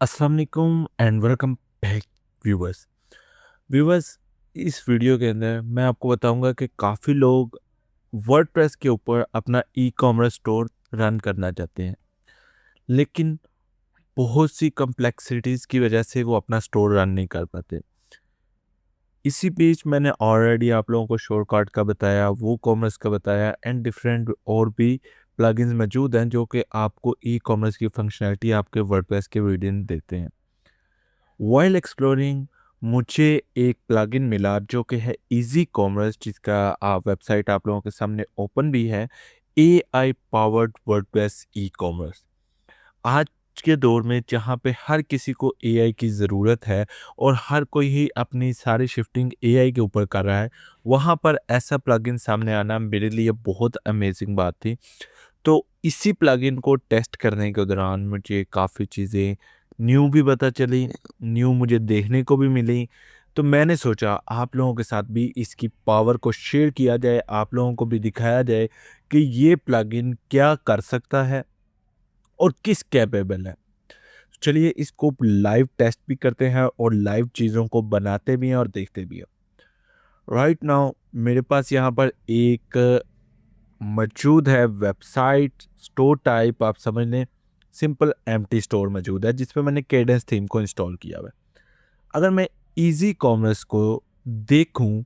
अस्सलाम वालेकुम and welcome back viewers. Viewers, इस वीडियो के अंदर मैं आपको बताऊंगा कि काफ़ी लोग वर्डप्रेस के ऊपर अपना ई कॉमर्स स्टोर रन करना चाहते हैं, लेकिन बहुत सी कम्प्लेक्सिटीज़ की वजह से वो अपना स्टोर रन नहीं कर पाते। इसी बीच मैंने ऑलरेडी आप लोगों को शॉर्टकट का बताया, वो कॉमर्स का बताया एंड डिफरेंट और भी प्लगइन्स मौजूद हैं जो कि आपको ई कॉमर्स की फंक्शनैलिटी आपके वर्डप्रेस के विदिन देते हैं। व्हाइल एक्सप्लोरिंग मुझे एक प्लगइन मिला जो कि है इजी कॉमर्स, जिसका आप वेबसाइट आप लोगों के सामने ओपन भी है। AI powered WordPress e commerce. आज के दौर में जहाँ पे हर किसी को एआई की ज़रूरत है और हर कोई ही अपनी सारी शिफ्टिंग एआई के ऊपर कर रहा है, वहाँ पर ऐसा प्लगइन सामने आना मेरे लिए बहुत अमेजिंग बात थी। तो इसी प्लगइन को टेस्ट करने के दौरान मुझे काफ़ी चीज़ें न्यू भी पता चली, न्यू मुझे देखने को भी मिली। तो मैंने सोचा आप लोगों के साथ भी इसकी पावर को शेयर किया जाए, आप लोगों को भी दिखाया जाए कि ये प्लगइन क्या कर सकता है और किस कैपेबल है। चलिए इसको लाइव टेस्ट भी करते हैं और लाइव चीज़ों को बनाते भी हैं और देखते भी हैं। राइट नाउ मेरे पास यहाँ पर एक मौजूद है वेबसाइट स्टोर टाइप, आप समझ लें सिंपल एम्प्टी स्टोर मौजूद है जिस पे मैंने केडेंस थीम को इंस्टॉल किया हुआ है। अगर मैं इजी कॉमर्स को देखूं,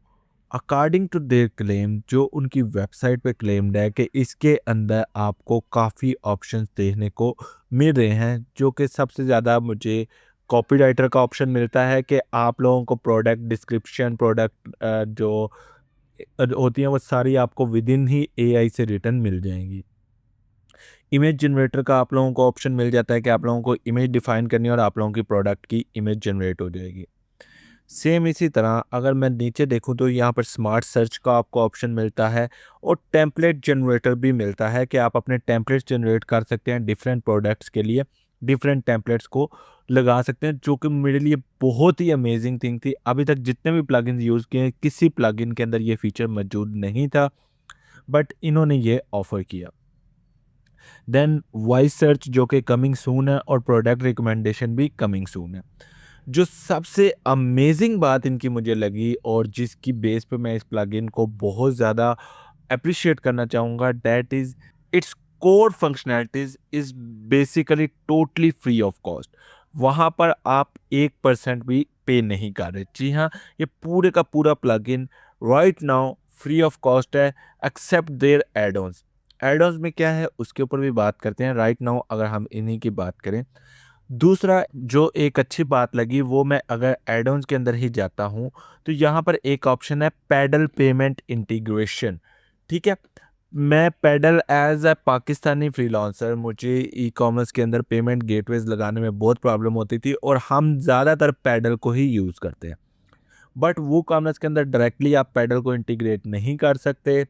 अकॉर्डिंग टू देयर क्लेम, जो उनकी वेबसाइट पे क्लेम्ड है कि इसके अंदर आपको काफ़ी ऑप्शंस देखने को मिल रहे हैं, जो कि सबसे ज़्यादा मुझे कॉपीराइटर का ऑप्शन मिलता है कि आप लोगों को प्रोडक्ट डिस्क्रिप्शन, प्रोडक्ट जो होती हैं वो सारी आपको विदिन ही एआई से रिटर्न मिल जाएंगी। इमेज जनरेटर का आप लोगों को ऑप्शन मिल जाता है कि आप लोगों को इमेज डिफाइन करनी है और आप लोगों की प्रोडक्ट की इमेज जनरेट हो जाएगी। सेम इसी तरह अगर मैं नीचे देखूं तो यहाँ पर स्मार्ट सर्च का आपको ऑप्शन मिलता है और टेम्पलेट जनरेटर भी मिलता है कि आप अपने टेम्पलेट्स जनरेट कर सकते हैं डिफरेंट प्रोडक्ट्स के लिए, डिफरेंट टेम्पलेट्स को लगा सकते हैं, जो कि मेरे लिए बहुत ही अमेजिंग थिंग थी। अभी तक जितने भी प्लगइन्स यूज़ किए हैं किसी प्लगइन के अंदर ये फीचर मौजूद नहीं था, बट इन्होंने ये ऑफर किया। देन वॉइस सर्च जो कि कमिंग सून है और प्रोडक्ट रिकमेंडेशन भी कमिंग सून है। जो सबसे अमेजिंग बात इनकी मुझे लगी और जिसकी बेस पे मैं इस प्लगइन को बहुत ज़्यादा अप्रिशिएट करना चाहूँगा, that is its core functionalities is basically totally free of cost. वहाँ पर आप 1% भी पे नहीं कर रहे। जी हाँ, ये पूरे का पूरा plugin right now free of cost है, एक्सेप्ट देयर एड-ऑन्स। एड-ऑन्स में क्या है उसके ऊपर भी बात करते हैं राइट नाउ, अगर हम इन्हीं की बात करें। दूसरा जो एक अच्छी बात लगी वो, मैं अगर एड-ऑन्स के अंदर ही जाता हूँ तो यहाँ पर एक ऑप्शन है पैडल पेमेंट इंटीग्रेशन। ठीक है, मैं पैडल एज अ पाकिस्तानी फ्रीलांसर, मुझे ई कॉमर्स के अंदर पेमेंट गेटवेज लगाने में बहुत प्रॉब्लम होती थी और हम ज़्यादातर पैडल को ही यूज़ करते हैं। बट वो कॉमर्स के अंदर डायरेक्टली आप पैडल को इंटीग्रेट नहीं कर सकते।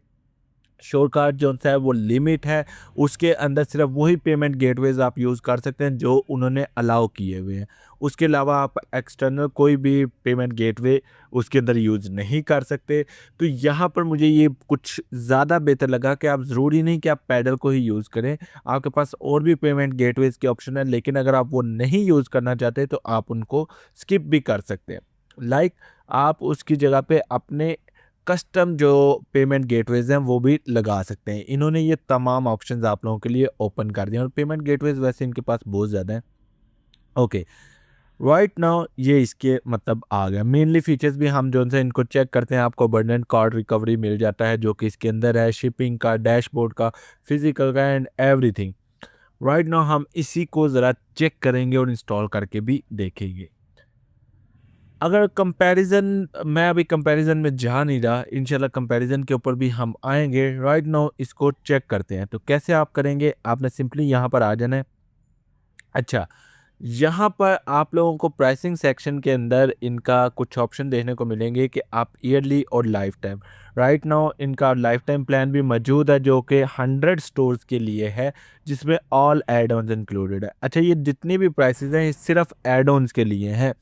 शॉर्टकट जो सा है वो लिमिट है, उसके अंदर सिर्फ वही पेमेंट गेटवेज आप यूज़ कर सकते हैं जो उन्होंने अलाउ किए हुए हैं। उसके अलावा आप एक्सटर्नल कोई भी पेमेंट गेटवे उसके अंदर यूज़ नहीं कर सकते। तो यहाँ पर मुझे ये कुछ ज़्यादा बेहतर लगा कि आप ज़रूरी नहीं कि आप पैडल को ही यूज़ करें, आपके पास और भी पेमेंट गेटवेज के ऑप्शन है, लेकिन अगर आप वो नहीं यूज़ करना चाहते तो आप उनको स्किप भी कर सकते हैं। आप उसकी जगह पे अपने कस्टम जो पेमेंट गेटवेज़ हैं वो भी लगा सकते हैं। इन्होंने ये तमाम ऑप्शंस आप लोगों के लिए ओपन कर दिए और पेमेंट गेटवेज़ वैसे इनके पास बहुत ज़्यादा हैं। ओके, राइट नाउ ये इसके मतलब आ गया। मेनली फीचर्स भी हम जो से इनको चेक करते हैं, आपको अबंडेंट कार्ड रिकवरी मिल जाता है जो कि इसके अंदर है, शिपिंग का, डैशबोर्ड का, फिजिकल का एंड एवरीथिंग। राइट नाउ हम इसी को ज़रा चेक करेंगे और इंस्टॉल करके भी देखेंगे। अगर कंपैरिज़न, मैं अभी कंपैरिज़न में जा नहीं रहा, इंशाल्लाह कंपैरिज़न के ऊपर भी हम आएँगे। राइट नाउ इसको चेक करते हैं। तो कैसे आप करेंगे? आपने सिंपली यहाँ पर आ जाना है। अच्छा, यहाँ पर आप लोगों को प्राइसिंग सेक्शन के अंदर इनका कुछ ऑप्शन देखने को मिलेंगे कि आप ईयरली और लाइफ टाइम। राइट नाउ इनका लाइफ टाइम प्लान भी मौजूद है जो कि 100 स्टोर्स के लिए है, जिसमें ऑल एड ऑन्स इंक्लूडेड है। अच्छा, ये जितनी भी प्राइसेस हैं ये सिर्फ एड ऑन्स के लिए हैं।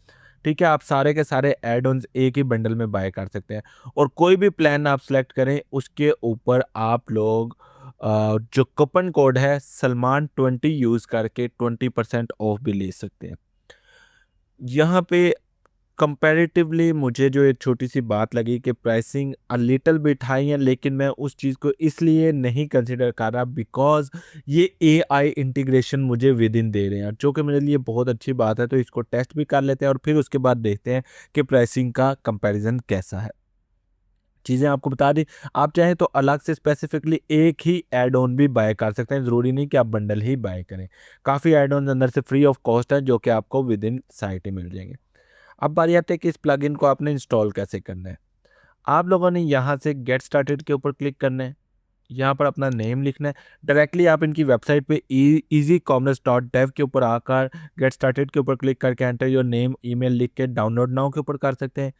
ठीक है, आप सारे के सारे एड ऑन्स एक ही बंडल में बाय कर सकते हैं और कोई भी प्लान आप सेलेक्ट करें उसके ऊपर आप लोग जो कूपन कोड है सलमान 20 यूज़ करके 20% ऑफ भी ले सकते हैं। यहाँ पे कंपैरेटिवली मुझे जो एक छोटी-सी बात लगी कि pricing a little bit high है, लेकिन मैं उस चीज़ को इसलिए नहीं कंसीडर कर रहा बिकॉज़ ये एआई इंटीग्रेशन मुझे विद इन दे रहे हैं, जो कि मेरे लिए बहुत अच्छी बात है। तो इसको टेस्ट भी कर लेते हैं और फिर उसके बाद देखते हैं कि प्राइसिंग का कंपैरिज़न कैसा है। चीज़ें आपको बता दी, आप चाहें तो अलग से स्पेसिफिकली एक ही ऐड ऑन भी बाय कर सकते हैं, ज़रूरी नहीं कि आप बंडल ही बाय करें। काफ़ी ऐड ऑन्स अंदर से फ्री ऑफ कॉस्ट है, जो कि आपको विद इन साइट ही मिल जाएँगे। अब बारी आती है कि इस प्लगइन को आपने इंस्टॉल कैसे करना है। आप लोगों ने यहाँ से गेट स्टार्टेड के ऊपर क्लिक करना है। यहाँ पर अपना नेम लिखना है। डायरेक्टली आप इनकी वेबसाइट पे easycommerce.dev के ऊपर आकर गेट स्टार्टेड के ऊपर क्लिक करके एंटर योर नेम, ईमेल लिख के डाउनलोड नाउ के ऊपर कर सकते हैं।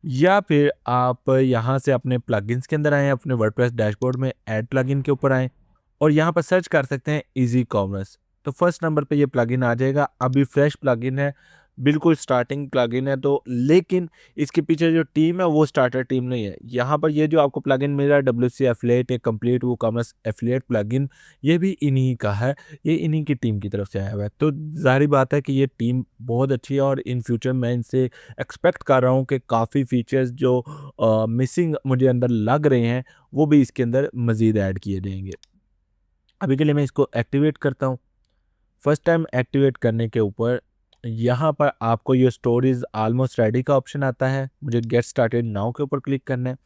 या फिर आप यहाँ से अपने प्लगइन्स के अंदर आएँ, अपने वर्डप्रेस डैशबोर्ड में ऐड प्लगइन के ऊपर आएँ और यहाँ पर सर्च कर सकते हैं ईज़ी कॉमर्स। तो फर्स्ट नंबर पे ये प्लगइन आ जाएगा। अभी फ्रेश प्लगइन है, बिल्कुल स्टार्टिंग प्लगइन है, तो लेकिन इसके पीछे जो टीम है वो स्टार्टर टीम नहीं है। यहाँ पर ये जो आपको प्लगइन मिल रहा है डब्ल्यूसी एफिलिएट या कंप्लीट वूकॉमर्स एफिलिएट प्लगइन, ये भी इन्हीं का है, ये इन्हीं की टीम की तरफ से आया हुआ है। तो ज़ाहिर बात है कि ये टीम बहुत अच्छी है और इन फ्यूचर मैं इनसे एक्सपेक्ट कर रहा हूँ कि काफ़ी फीचर्स जो मिसिंग मुझे अंदर लग रहे हैं, वो भी इसके अंदर मज़ीद ऐड किए जाएँगे। अभी के लिए मैं इसको एक्टिवेट करता हूँ। फर्स्ट टाइम एक्टिवेट करने के ऊपर यहाँ पर आपको ये स्टोर इज़ ऑलमोस्ट रेडी का ऑप्शन आता है। मुझे गेट स्टार्टेड नाउ के ऊपर क्लिक करना है।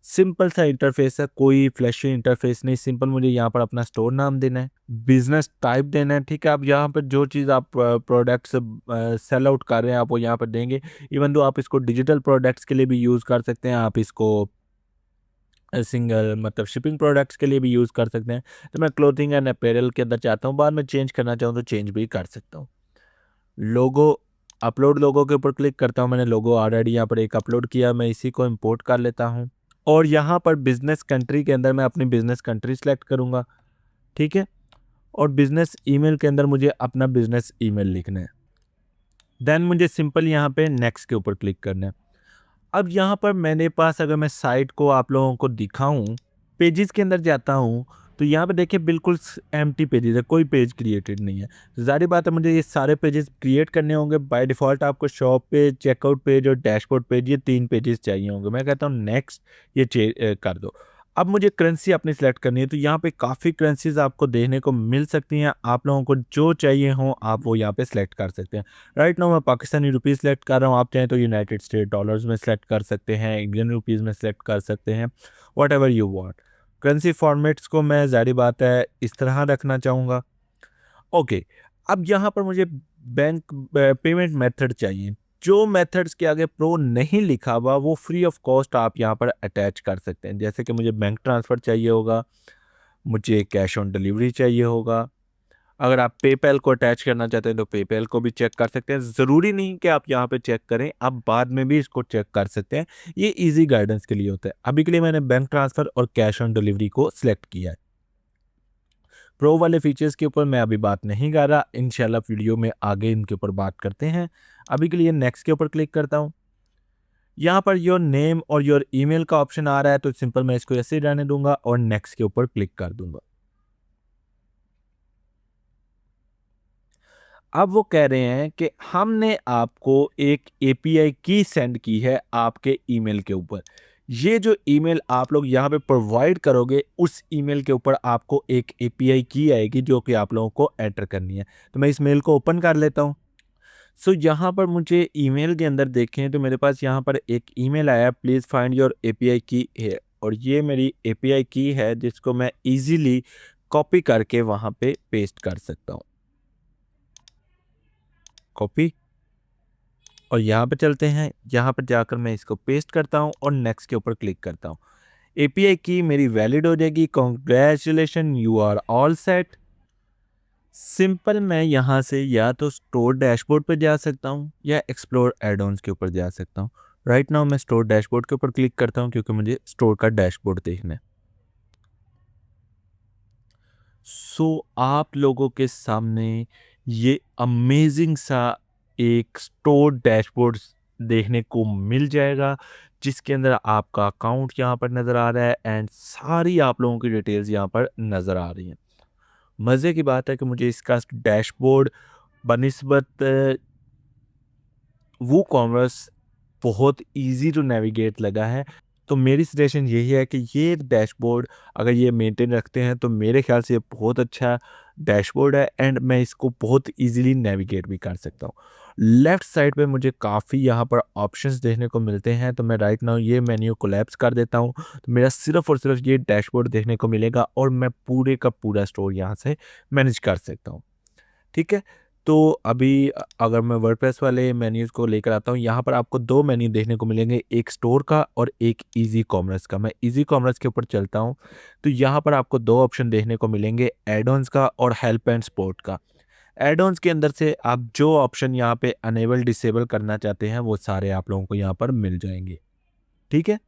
सिंपल सा इंटरफेस है, कोई फ्लैशी इंटरफेस नहीं, सिंपल मुझे यहाँ पर अपना स्टोर नाम देना है, बिज़नेस टाइप देना है, ठीक है? अब यहाँ पर जो चीज़ आप प्रोडक्ट्स सेल आउट कर रहे हैं, आप वो यहाँ पर देंगे। इवन दो आप इसको डिजिटल प्रोडक्ट्स के लिए भी यूज़ कर सकते हैं, आप इसको सिंगल मतलब शिपिंग प्रोडक्ट्स के लिए भी यूज़ कर सकते हैं। तो मैं क्लोथिंग एंड अपैरल के अंदर चाहता हूँ, बाद में चेंज करना चाहूँ तो चेंज भी कर सकता हूँ। लोगो अपलोड लोगो के ऊपर क्लिक करता हूँ, मैंने लोगो ऑलरेडी यहाँ पर एक अपलोड किया, मैं इसी को इंपोर्ट कर लेता हूँ और यहाँ पर बिज़नेस कंट्री के अंदर मैं अपनी बिज़नेस कंट्री सेलेक्ट करूँगा, ठीक है? और बिज़नेस ईमेल के अंदर मुझे अपना बिज़नेस ईमेल लिखना है। देन मुझे सिंपल यहाँ पे नेक्स्ट के ऊपर क्लिक करना है। अब यहाँ पर मेरे पास अगर मैं साइट को आप लोगों को दिखाऊँ, पेजेस के अंदर जाता हूँ, तो यहाँ पे देखिए बिल्कुल एम्प्टी पेजेस है, कोई पेज क्रिएटेड नहीं है। ज़ाहिर बात है मुझे ये सारे पेजेस क्रिएट करने होंगे। बाय डिफ़ॉल्ट आपको शॉप पेज, चेकआउट पेज और डैशबोर्ड पेज, ये 3 पेजेस चाहिए होंगे। मैं कहता हूँ नेक्स्ट, ये कर दो। अब मुझे करेंसी अपनी सेलेक्ट करनी है, तो यहाँ पे काफ़ी करेंसीज़ आपको देखने को मिल सकती हैं। आप लोगों को जो चाहिए हो आप वो यहाँ पे सेलेक्ट कर सकते हैं। राइट नाउ मैं पाकिस्तानी रुपीज़ सेलेक्ट कर रहा हूँ, आप चाहें तो यूनाइटेड स्टेट डॉलर्स में सेलेक्ट कर सकते हैं, इंडियन रुपीज़ में सेलेक्ट कर सकते हैं, whatever you want. Currency formats को मैं ज़ाहिर बात है इस तरह रखना चाहूँगा। ओके, अब यहाँ पर मुझे बैंक पेमेंट मेथड चाहिए। जो मेथड्स के आगे प्रो नहीं लिखा हुआ वो फ्री ऑफ कॉस्ट आप यहाँ पर अटैच कर सकते हैं। जैसे कि मुझे बैंक ट्रांसफ़र चाहिए होगा, मुझे कैश ऑन डिलीवरी चाहिए होगा। अगर आप पेपैल को अटैच करना चाहते हैं तो पेपैल को भी चेक कर सकते हैं। ज़रूरी नहीं कि आप यहाँ पे चेक करें, आप बाद में भी इसको चेक कर सकते हैं। ये ईज़ी गाइडेंस के लिए होता है। अभी के लिए मैंने बैंक ट्रांसफ़र और कैश ऑन डिलीवरी को सिलेक्ट किया है। प्रो वाले फीचर्स के ऊपर मैं अभी बात नहीं कर रहा, इंशाल्लाह वीडियो में आगे इनके ऊपर बात करते हैं। अभी के लिए नेक्स्ट के ऊपर क्लिक करता हूँ। यहाँ पर योर नेम और योर ईमेल का ऑप्शन आ रहा है, तो सिंपल मैं इसको ऐसे ही रहने दूंगा और नेक्स्ट के ऊपर क्लिक कर दूंगा। अब वो कह रहे हैं कि हमने आपको एक एपीआई की सेंड की है आपके ईमेल के ऊपर। ये जो ईमेल आप लोग यहाँ पे प्रोवाइड करोगे, उस ईमेल के ऊपर आपको एक एपीआई की आएगी जो कि आप लोगों को एंटर करनी है। तो मैं इस मेल को ओपन कर लेता हूँ। सो यहाँ पर मुझे ईमेल के अंदर देखें तो मेरे पास यहाँ पर एक ईमेल आया, प्लीज़ फाइंड योर एपीआई की है, और ये मेरी एपीआई की है जिसको मैं इजीली कॉपी करके वहाँ पे पेस्ट कर सकता हूँ। कॉपी, और यहाँ पे चलते हैं, यहाँ पर जाकर मैं इसको पेस्ट करता हूँ और नेक्स्ट के ऊपर क्लिक करता हूँ। एपीआई की मेरी वैलिड हो जाएगी। Congratulation, you are all set. Simple मैं यहाँ से या तो स्टोर डैशबोर्ड पे जा सकता हूँ या एक्सप्लोर एड-ऑन्स के ऊपर जा सकता हूँ। राइट नाउ मैं स्टोर डैशबोर्ड के ऊपर क्लिक करता हूँ क्योंकि मुझे स्टोर का डैशबोर्ड देखना है। सो आप लोगों के सामने ये अमेजिंग सा एक स्टोर डैशबोर्ड देखने को मिल जाएगा, जिसके अंदर आपका अकाउंट यहाँ पर नज़र आ रहा है एंड सारी आप लोगों की डिटेल्स यहाँ पर नज़र आ रही हैं। मज़े की बात है कि मुझे इसका डैशबोर्ड बनिस्बत वो कॉमर्स बहुत ईज़ी टू नेविगेट लगा है। तो मेरी सजेशन यही है कि ये डैशबोर्ड अगर ये मेंटेन रखते हैं तो मेरे ख़्याल से ये बहुत अच्छा डैशबोर्ड है एंड मैं इसको बहुत ईज़िली नेविगेट भी कर सकता हूँ। लेफ़्ट साइड पे मुझे काफ़ी यहाँ पर ऑप्शंस देखने को मिलते हैं, तो मैं राइट नाउ ये मेन्यू कोलैप्स कर देता हूँ। तो मेरा सिर्फ़ और सिर्फ़ ये डैशबोर्ड देखने को मिलेगा और मैं पूरे का पूरा स्टोर यहाँ से मैनेज कर सकता हूँ। ठीक है? तो अभी अगर मैं वर्डप्रेस वाले मेन्यूज़ को लेकर आता हूँ, यहाँ पर आपको 2 मेन्यू देखने को मिलेंगे, एक स्टोर का और एक ईज़ी कॉमर्स का। मैं ईज़ी कॉमर्स के ऊपर चलता हूँ, तो यहाँ पर आपको 2 ऑप्शन देखने को मिलेंगे, ऐड ऑन्स का और हेल्प एंड सपोर्ट का। ऐड ऑन्स के अंदर से आप जो ऑप्शन यहाँ पे अनेबल डिसेबल करना चाहते हैं, वो सारे आप लोगों को यहाँ पर मिल जाएँगे। ठीक है?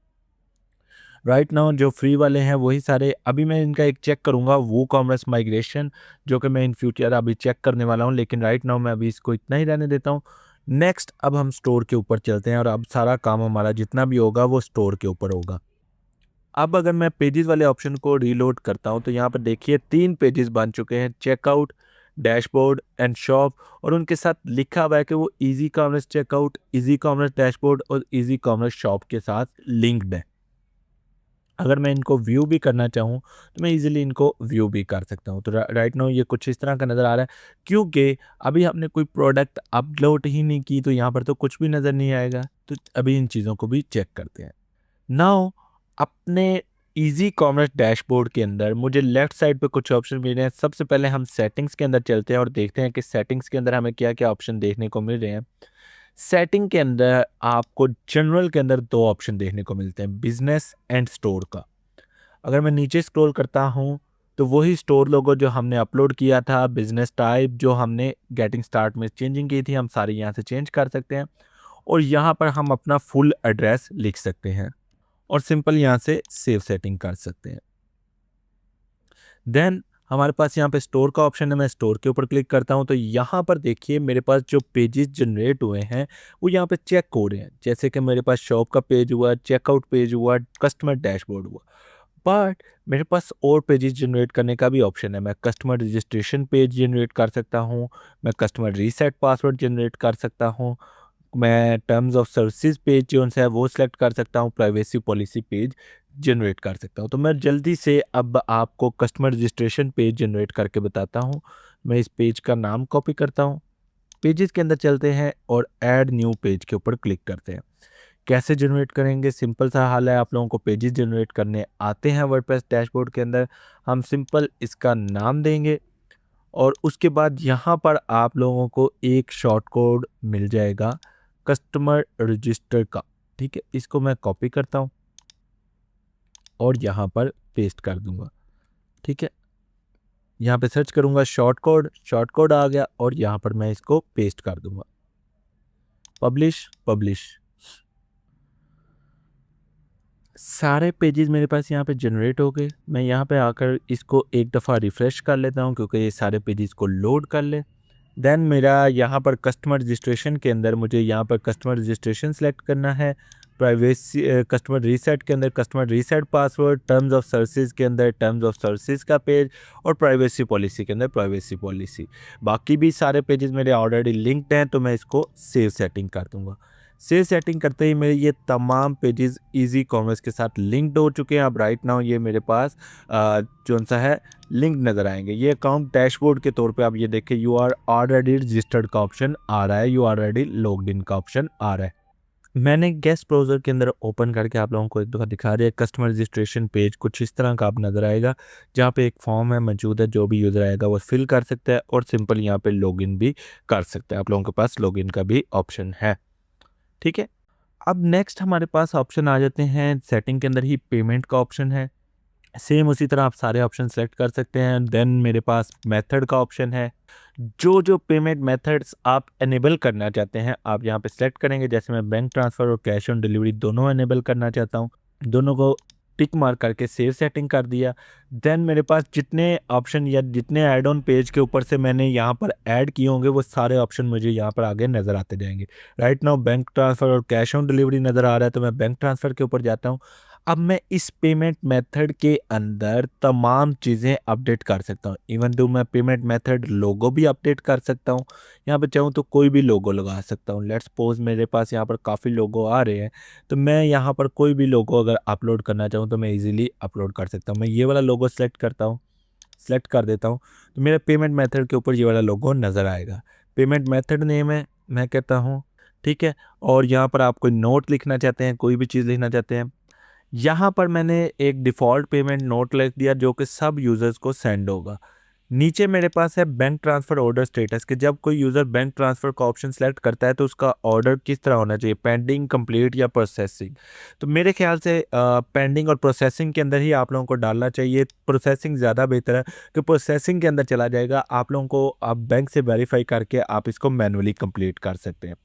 राइट नाउ जो फ्री वाले हैं वही सारे अभी मैं इनका एक चेक करूँगा वो कॉमर्स माइग्रेशन जो कि मैं इन फ्यूचर अभी चेक करने वाला हूँ, लेकिन राइट नाउ मैं अभी इसको इतना ही रहने देता हूँ। नेक्स्ट अब हम स्टोर के ऊपर चलते हैं और अब सारा काम हमारा जितना भी होगा वो स्टोर के ऊपर होगा। अब अगर मैं पेजेस वाले ऑप्शन को रीलोड करता हूँ तो यहाँ पर देखिए 3 पेजेस बन चुके हैं, चेकआउट, डैशबोर्ड एंड शॉप, और उनके साथ लिखा हुआ है कि वो easy commerce checkout, easy commerce dashboard और ईज़ी कॉमर्स शॉप के साथ लिंक्ड है। अगर मैं इनको व्यू भी करना चाहूँ तो मैं इजीली इनको व्यू भी कर सकता हूँ। तो राइट नाउ ये कुछ इस तरह का नज़र आ रहा है, क्योंकि अभी हमने कोई प्रोडक्ट अपलोड ही नहीं की तो यहाँ पर तो कुछ भी नज़र नहीं आएगा। तो अभी इन चीज़ों को भी चेक करते हैं। नाउ अपने इजी कॉमर्स डैशबोर्ड के अंदर मुझे लेफ्ट साइड पे कुछ ऑप्शन मिल रहे हैं। सबसे पहले हम सेटिंग्स के अंदर चलते हैं और देखते हैं कि सेटिंग्स के अंदर हमें क्या क्या ऑप्शन देखने को मिल रहे हैं। सेटिंग के अंदर आपको जनरल के अंदर 2 ऑप्शन देखने को मिलते हैं, बिजनेस एंड स्टोर का। अगर मैं नीचे स्क्रॉल करता हूँ तो वही स्टोर लोगो जो हमने अपलोड किया था, बिजनेस टाइप जो हमने गेटिंग स्टार्ट में चेंजिंग की थी, हम सारी यहाँ से चेंज कर सकते हैं और यहाँ पर हम अपना फुल एड्रेस लिख सकते हैं और सिंपल यहाँ से सेव सेटिंग कर सकते हैं। देन हमारे पास यहाँ पे स्टोर का ऑप्शन है, मैं स्टोर के ऊपर क्लिक करता हूँ तो यहाँ पर देखिए मेरे पास जो पेजेस जनरेट हुए हैं वो यहाँ पे चेक हो रहे हैं। जैसे कि मेरे पास शॉप का पेज हुआ, चेकआउट पेज हुआ, कस्टमर डैशबोर्ड हुआ। बट मेरे पास और पेजेस जनरेट करने का भी ऑप्शन है। मैं कस्टमर रजिस्ट्रेशन पेज जनरेट कर सकता हूँ, मैं कस्टमर रीसेट पासवर्ड जनरेट कर सकता हूँ, मैं टर्म्स ऑफ सर्विसेज पेज जो है वो सिलेक्ट कर सकता हूँ, प्राइवेसी पॉलिसी पेज जनरेट कर सकता हूँ। तो मैं जल्दी से अब आपको कस्टमर रजिस्ट्रेशन पेज जनरेट करके बताता हूँ। मैं इस पेज का नाम कॉपी करता हूँ, पेजेस के अंदर चलते हैं और ऐड न्यू पेज के ऊपर क्लिक करते हैं। कैसे जनरेट करेंगे? सिंपल सा हाल है, आप लोगों को पेजेस जनरेट करने आते हैं वर्डप्रेस डैशबोर्ड के अंदर। हम सिंपल इसका नाम देंगे और उसके बाद यहाँ पर आप लोगों को एक शॉर्ट कोड मिल जाएगा कस्टमर रजिस्टर का। ठीक है, इसको मैं कॉपी करता हूँ और यहाँ पर पेस्ट कर दूंगा। ठीक है, यहाँ पे सर्च करूँगा शॉर्ट कोड आ गया और यहाँ पर मैं इसको पेस्ट कर दूंगा। पब्लिश पब्लिश, सारे पेजेस मेरे पास यहाँ पे जनरेट हो गए। मैं यहाँ पे आकर इसको एक दफ़ा रिफ़्रेश कर लेता हूँ क्योंकि ये सारे पेजेस को लोड कर ले। देन मेरा यहाँ पर कस्टमर रजिस्ट्रेशन के अंदर मुझे यहाँ पर कस्टमर रजिस्ट्रेशन सेलेक्ट करना है, प्राइवेसी कस्टमर रीसेट के अंदर customer reset password, terms of services के अंदर टर्म्स ऑफ सर्विसेज का पेज और प्राइवेसी पॉलिसी के अंदर प्राइवेसी पॉलिसी। बाकी भी सारे पेजेस मेरे ऑलरेडी लिंक्ड हैं तो मैं इसको सेव सेटिंग कर दूँगा। सेव सेटिंग करते ही मेरे ये तमाम पेजेस इजी कॉमर्स के साथ लिंक्ड हो चुके हैं। अब राइट नाउ ये मेरे पास जो सा है लिंक नज़र आएंगे। ये अकाउंट डैशबोर्ड के तौर पे आप ये देखें, यू आर ऑलरेडी रजिस्टर्ड का ऑप्शन आ रहा है, यू ऑलरेडी लॉग्ड इन का ऑप्शन आ रहा है। मैंने गेस्ट ब्राउज़र के अंदर ओपन करके आप लोगों को एक दफ़ा दिखा दिया। कस्टमर रजिस्ट्रेशन पेज कुछ इस तरह का आप नज़र आएगा, जहाँ पे एक फॉर्म है मौजूद है, जो भी यूज़र आएगा वो फिल कर सकता है और सिंपल यहाँ पे लॉगिन भी कर सकता है। आप लोगों के पास लॉगिन का भी ऑप्शन है। ठीक है, अब नेक्स्ट हमारे पास ऑप्शन आ जाते हैं, सेटिंग के अंदर ही पेमेंट का ऑप्शन है। सेम उसी तरह आप सारे ऑप्शन सेलेक्ट कर सकते हैं। देन मेरे पास मेथड का ऑप्शन है। जो जो पेमेंट मेथड्स आप इनेबल करना चाहते हैं आप यहाँ पे सेलेक्ट करेंगे। जैसे मैं बैंक ट्रांसफ़र और कैश ऑन डिलीवरी दोनों इनेबल करना चाहता हूँ, दोनों को टिक मार्क करके सेव सेटिंग कर दिया। देन मेरे पास जितने ऑप्शन या जितने ऐड ऑन पेज के ऊपर से मैंने यहाँ पर ऐड किए होंगे वो सारे ऑप्शन मुझे यहाँ पर आगे नज़र आते जाएंगे। राइट नाउ बैंक ट्रांसफ़र और कैश ऑन डिलीवरी नज़र आ रहा है तो मैं बैंक ट्रांसफ़र के ऊपर जाता हूँ। अब मैं इस पेमेंट मेथड के अंदर तमाम चीज़ें अपडेट कर सकता हूँ। इवन दो मैं पेमेंट मेथड लोगो भी अपडेट कर सकता हूँ। यहाँ पे चाहूँ तो कोई भी लोगो लगा सकता हूँ। लेट्स सपोज मेरे पास यहाँ पर काफ़ी लोगो आ रहे हैं, तो मैं यहाँ पर कोई भी लोगो अगर अपलोड करना चाहूँ तो मैं इजीली अपलोड कर सकता हूँ। मैं ये वाला लोगो सेलेक्ट करता हूँ, सेलेक्ट कर देता हूँ, तो मेरे पेमेंट मेथड के ऊपर ये वाला लोगो नज़र आएगा। पेमेंट मेथड नेम है, मैं कहता हूँ, ठीक है। और यहाँ पर आप कोई नोट लिखना चाहते हैं, कोई भी चीज़ लिखना चाहते हैं, यहाँ पर मैंने एक डिफ़ॉल्ट पेमेंट नोट लिख दिया जो कि सब यूज़र्स को सेंड होगा। नीचे मेरे पास है बैंक ट्रांसफ़र ऑर्डर स्टेटस कि जब कोई यूज़र बैंक ट्रांसफ़र का ऑप्शन सेलेक्ट करता है तो उसका ऑर्डर किस तरह होना चाहिए, पेंडिंग, कंप्लीट या प्रोसेसिंग। तो मेरे ख्याल से पेंडिंग और प्रोसेसिंग के अंदर ही आप लोगों को डालना चाहिए। प्रोसेसिंग ज़्यादा बेहतर है कि प्रोसेसिंग के अंदर चला जाएगा, आप लोगों को आप बैंक से वेरीफाई करके आप इसको मैनुअली कंप्लीट कर सकते हैं।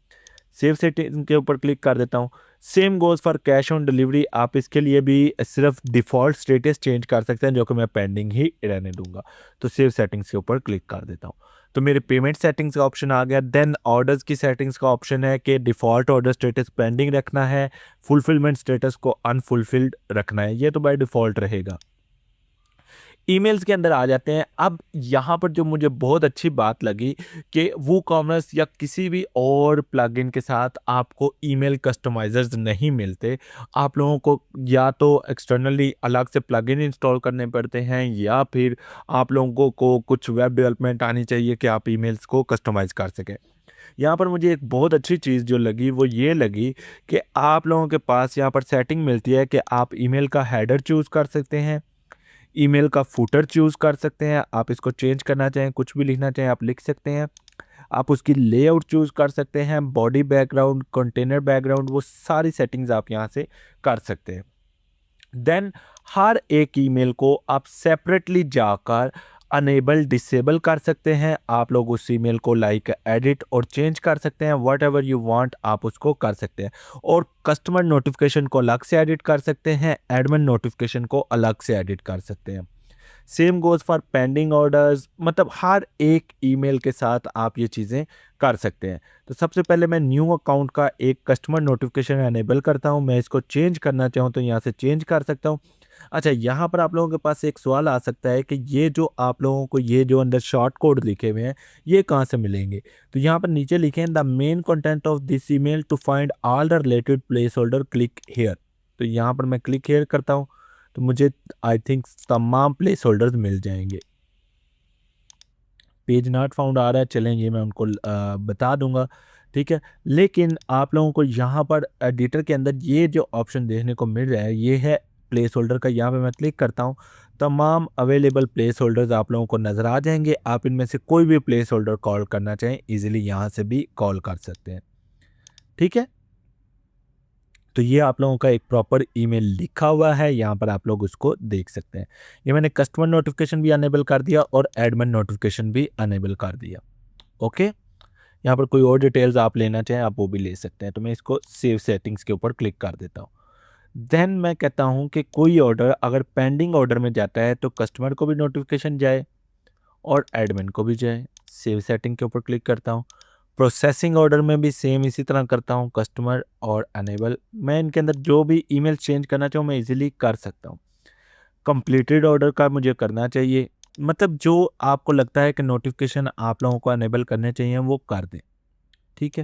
सेव सेटिंग के ऊपर क्लिक कर देता हूँ। Same goes for cash on delivery, आप इसके लिए भी सिर्फ डिफ़ॉल्ट स्टेटस चेंज कर सकते हैं जो कि मैं पेंडिंग ही रहने दूंगा। तो सेव सेटिंग्स के ऊपर क्लिक कर देता हूँ। तो मेरे पेमेंट सेटिंग्स का ऑप्शन आ गया। देन ऑर्डर्स की सेटिंग्स का ऑप्शन है कि डिफ़ॉल्ट ऑर्डर स्टेटस पेंडिंग रखना है, फुलफिलमेंट स्टेटस को अनफुलफिल्ड रखना है। ये तो बाय डिफ़ॉल्ट रहेगा। ईमेल्स के अंदर आ जाते हैं। अब यहाँ पर जो मुझे बहुत अच्छी बात लगी कि वूकॉमर्स या किसी भी और प्लगइन के साथ आपको ईमेल कस्टमाइज़र्स नहीं मिलते। आप लोगों को या तो एक्सटर्नली अलग से प्लगइन इंस्टॉल करने पड़ते हैं या फिर आप लोगों को कुछ वेब डेवलपमेंट आनी चाहिए कि आप ईमेल्स को कस्टमाइज़ कर सकें। यहाँ पर मुझे एक बहुत अच्छी चीज़ जो लगी वो ये लगी कि आप लोगों के पास यहाँ पर सेटिंग मिलती है कि आप ईमेल का हेडर चूज़ कर सकते हैं, ईमेल का फुटर चूज़ कर सकते हैं। आप इसको चेंज करना चाहें, कुछ भी लिखना चाहें आप लिख सकते हैं। आप उसकी लेआउट चूज़ कर सकते हैं, बॉडी बैकग्राउंड, कंटेनर बैकग्राउंड, वो सारी सेटिंग्स आप यहाँ से कर सकते हैं। देन हर एक ईमेल को आप सेपरेटली जाकर अनेबल डिसेबल कर सकते हैं। आप लोग उस ईमेल को लाइक एडिट और चेंज कर सकते हैं, वट एवर यू वांट आप उसको कर सकते हैं। और कस्टमर नोटिफिकेशन को अलग से एडिट कर सकते हैं, एडमिन नोटिफिकेशन को अलग से एडिट कर सकते हैं। Same goes for pending orders, मतलब हर एक ईमेल के साथ आप ये चीज़ें कर सकते हैं। तो सबसे पहले मैं न्यू अकाउंट का एक कस्टमर नोटिफिकेशन एनेबल करता हूँ। मैं इसको चेंज करना चाहूँ तो यहाँ से चेंज कर सकता हूँ। अच्छा, यहाँ पर आप लोगों के पास एक सवाल आ सकता है कि ये जो आप लोगों को ये जो अंदर शॉर्ट कोड लिखे हुए हैं ये कहाँ से मिलेंगे। तो यहाँ पर नीचे लिखे हैं the main content of this email to find all the related place holder click here. तो यहाँ पर मैं क्लिक हेयर करता हूँ तो मुझे आई थिंक तमाम प्लेस होल्डर्स मिल जाएंगे। पेज नॉट फाउंड आ रहा है, चलें ये मैं उनको बता दूंगा, ठीक है। लेकिन आप लोगों को यहाँ पर एडिटर के अंदर ये जो ऑप्शन देखने को मिल रहा है ये है प्लेस होल्डर का। यहाँ पे मैं क्लिक करता हूँ, तमाम अवेलेबल प्लेस होल्डर्स आप लोगों को नज़र आ जाएंगे। आप इनमें से कोई भी प्लेस होल्डर कॉल करना चाहें इजीली यहाँ से भी कॉल कर सकते हैं, ठीक है। तो ये आप लोगों का एक प्रॉपर ईमेल लिखा हुआ है, यहाँ पर आप लोग उसको देख सकते हैं। ये मैंने कस्टमर नोटिफिकेशन भी अनेबल कर दिया और एडमिन नोटिफिकेशन भी अनेबल कर दिया, ओके। यहाँ पर कोई और डिटेल्स आप लेना चाहें आप वो भी ले सकते हैं। तो मैं इसको सेव सेटिंग्स के ऊपर क्लिक कर देता हूँ। देन मैं कहता हूँ कि कोई ऑर्डर अगर पेंडिंग ऑर्डर में जाता है तो कस्टमर को भी नोटिफिकेशन जाए और एडमिन को भी जाए। सेव सेटिंग के ऊपर क्लिक करता हूँ। प्रोसेसिंग ऑर्डर में भी सेम इसी तरह करता हूँ, कस्टमर और अनेबल। मैं इनके अंदर जो भी ईमेल चेंज करना चाहूँ मैं इजीली कर सकता हूँ। कंप्लीटेड ऑर्डर का मुझे करना चाहिए, मतलब जो आपको लगता है कि नोटिफिकेशन आप लोगों को अनेबल करने चाहिए वो कर दें, ठीक है।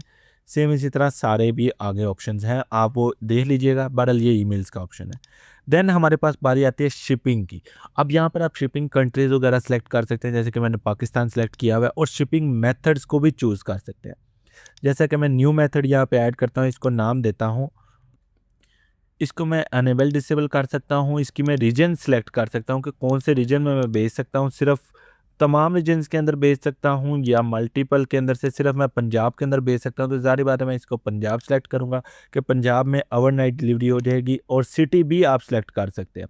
सेम इसी तरह सारे भी आगे ऑप्शंस हैं, आप वो देख लीजिएगा। बहरहाल ये ईमेल्स का ऑप्शन है। देन हमारे पास बारी आती है शिपिंग की। अब यहाँ पर आप शिपिंग कंट्रीज़ वगैरह सेलेक्ट कर सकते हैं, जैसे कि मैंने पाकिस्तान सेलेक्ट किया हुआ है, और शिपिंग मेथड्स को भी चूज़ कर सकते हैं। जैसा कि मैं न्यू मेथड यहाँ पे ऐड करता हूँ, इसको नाम देता हूँ, इसको मैं अनेबल डिसेबल कर सकता हूँ। इसकी मैं रीजन सेलेक्ट कर सकता हूँ कि कौन से रीजन में मैं भेज सकता हूँ, सिर्फ तमाम रीजन्स के अंदर भेज सकता हूँ या मल्टीपल के अंदर से सिर्फ मैं पंजाब के अंदर भेज सकता हूँ। तो ज़ाहिर बात है मैं इसको पंजाब सेलेक्ट करूँगा कि पंजाब में ओवरनाइट डिलीवरी हो जाएगी। और सिटी भी आप सेलेक्ट कर सकते हैं,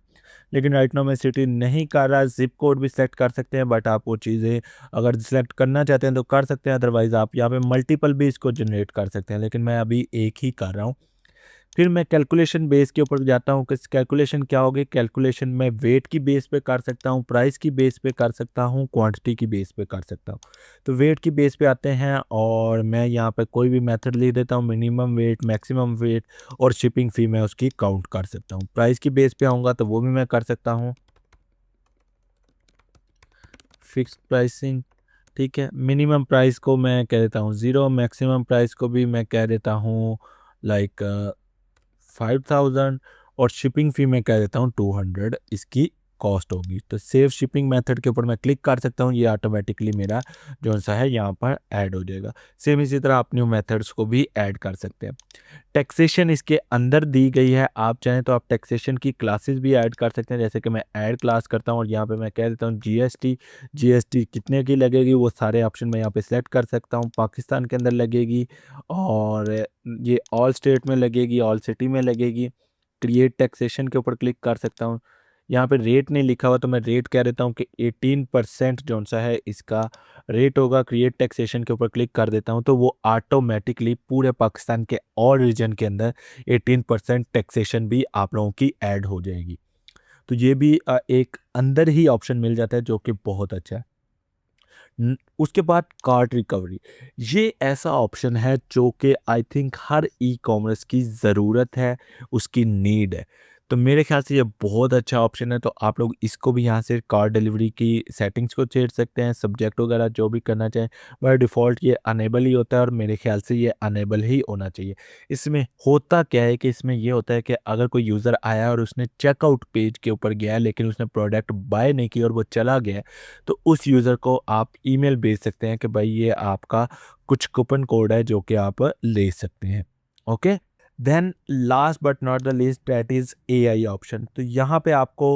लेकिन राइट नाउ मैं सिटी नहीं कर रहा। ज़िप कोड भी सेलेक्ट कर सकते हैं, बट आप वो चीज़ें अगर सेलेक्ट करना चाहते हैं तो कर सकते हैं, अदरवाइज़ आप यहाँ पे मल्टीपल भी इसको जनरेट कर सकते हैं, लेकिन मैं अभी एक ही कर रहा हूँ, फिर मैं कैलकुलेशन बेस के ऊपर जाता हूँ कि कैलकुलेशन क्या होगी। कैलकुलेशन मैं वेट की बेस पे कर सकता हूँ, प्राइस की बेस पे कर सकता हूँ, क्वांटिटी की बेस पे कर सकता हूँ। तो वेट की बेस पे आते हैं और मैं यहाँ पे कोई भी मेथड लिख देता हूँ, मिनिमम वेट, मैक्सिमम वेट और शिपिंग फ़ी मैं उसकी काउंट कर सकता हूँ। प्राइस की बेस पे आऊँगा तो वो भी मैं कर सकता हूँ, फिक्स्ड प्राइसिंग, ठीक है। मिनिमम प्राइस को मैं कह देता हूँ 0, मैक्सिमम प्राइस को भी मैं कह देता हूँ लाइक 5000 और शिपिंग फ़ी मैं कह देता हूँ 200 इसकी कॉस्ट होगी। तो सेव शिपिंग मेथड के ऊपर मैं क्लिक कर सकता हूँ, ये ऑटोमेटिकली मेरा जो सा है यहाँ पर ऐड हो जाएगा। सेम इसी तरह आप न्यू मेथड्स को भी ऐड कर सकते हैं। टैक्सेशन इसके अंदर दी गई है, आप चाहें तो आप टैक्सेशन की क्लासेस भी ऐड कर सकते हैं। जैसे कि मैं ऐड क्लास करता हूँ और यहाँ पे मैं कह देता हूँ जीएसटी कितने की लगेगी, वो सारे ऑप्शन मैं यहाँ पे सेलेक्ट कर सकता हूँ। पाकिस्तान के अंदर लगेगी और ये ऑल स्टेट में लगेगी, ऑल सिटी में लगेगी। क्रिएट टैक्सेशन के ऊपर क्लिक कर सकता हूँ। यहाँ पे रेट नहीं लिखा हुआ तो मैं रेट कह देता हूँ कि 18% जो सा है इसका रेट होगा। क्रिएट टैक्सेशन के ऊपर क्लिक कर देता हूँ तो वो ऑटोमेटिकली पूरे पाकिस्तान के और रीजन के अंदर 18% टैक्सेशन भी आप लोगों की ऐड हो जाएगी। तो ये भी एक अंदर ही ऑप्शन मिल जाता है जो कि बहुत अच्छा है। उसके बाद कार्ट रिकवरी, ये ऐसा ऑप्शन है जो कि I think her e commerce की ज़रूरत है, उसकी नीड है। तो मेरे ख्याल से ये बहुत अच्छा ऑप्शन है। तो आप लोग इसको भी यहाँ से कार्ट डिलीवरी की सेटिंग्स को छेड़ सकते हैं, सब्जेक्ट वगैरह जो भी करना चाहें। बाय डिफ़ॉल्ट ये अनेबल ही होता है और मेरे ख्याल से ये अनेबल ही होना चाहिए। इसमें होता क्या है कि इसमें ये होता है कि अगर कोई यूज़र आया और उसने चेकआउट पेज के ऊपर गया है लेकिन उसने प्रोडक्ट बाय नहीं किया और वो चला गया, तो उस यूज़र को आप ईमेल भेज सकते हैं कि भाई ये आपका कुछ कूपन कोड है जो कि आप ले सकते हैं। Okay, then last but not the least that is AI option. तो यहाँ पे आपको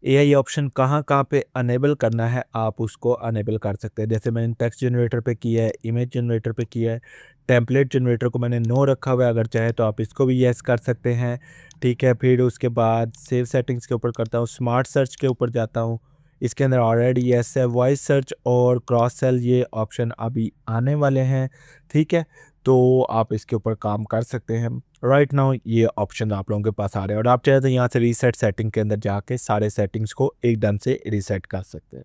एआई ऑप्शन कहाँ कहाँ पे अनेबल करना है, आप उसको अनेबल कर सकते हैं। जैसे मैंने टेक्स्ट जनरेटर पे किया है, इमेज जनरेटर पे किया है, टेम्पलेट जनरेटर को मैंने नो रखा हुआ है। अगर चाहे तो आप इसको भी येस कर सकते हैं, ठीक है। फिर उसके बाद सेव सेटिंग्स के ऊपर करता हूँ, स्मार्ट सर्च के ऊपर जाता हूँ। इसके अंदर ऑलरेडी येस है। वॉइस सर्च और क्रॉस सेल ये ऑप्शन अभी आने वाले हैं, ठीक है। तो आप इसके ऊपर काम कर सकते हैं। राइट नाउ ये ऑप्शन आप लोगों के पास आ रहे हैं और आप चाहे तो यहाँ से रीसेट सेटिंग के अंदर जाके सारे सेटिंग्स को एकदम से रीसेट कर सकते हैं।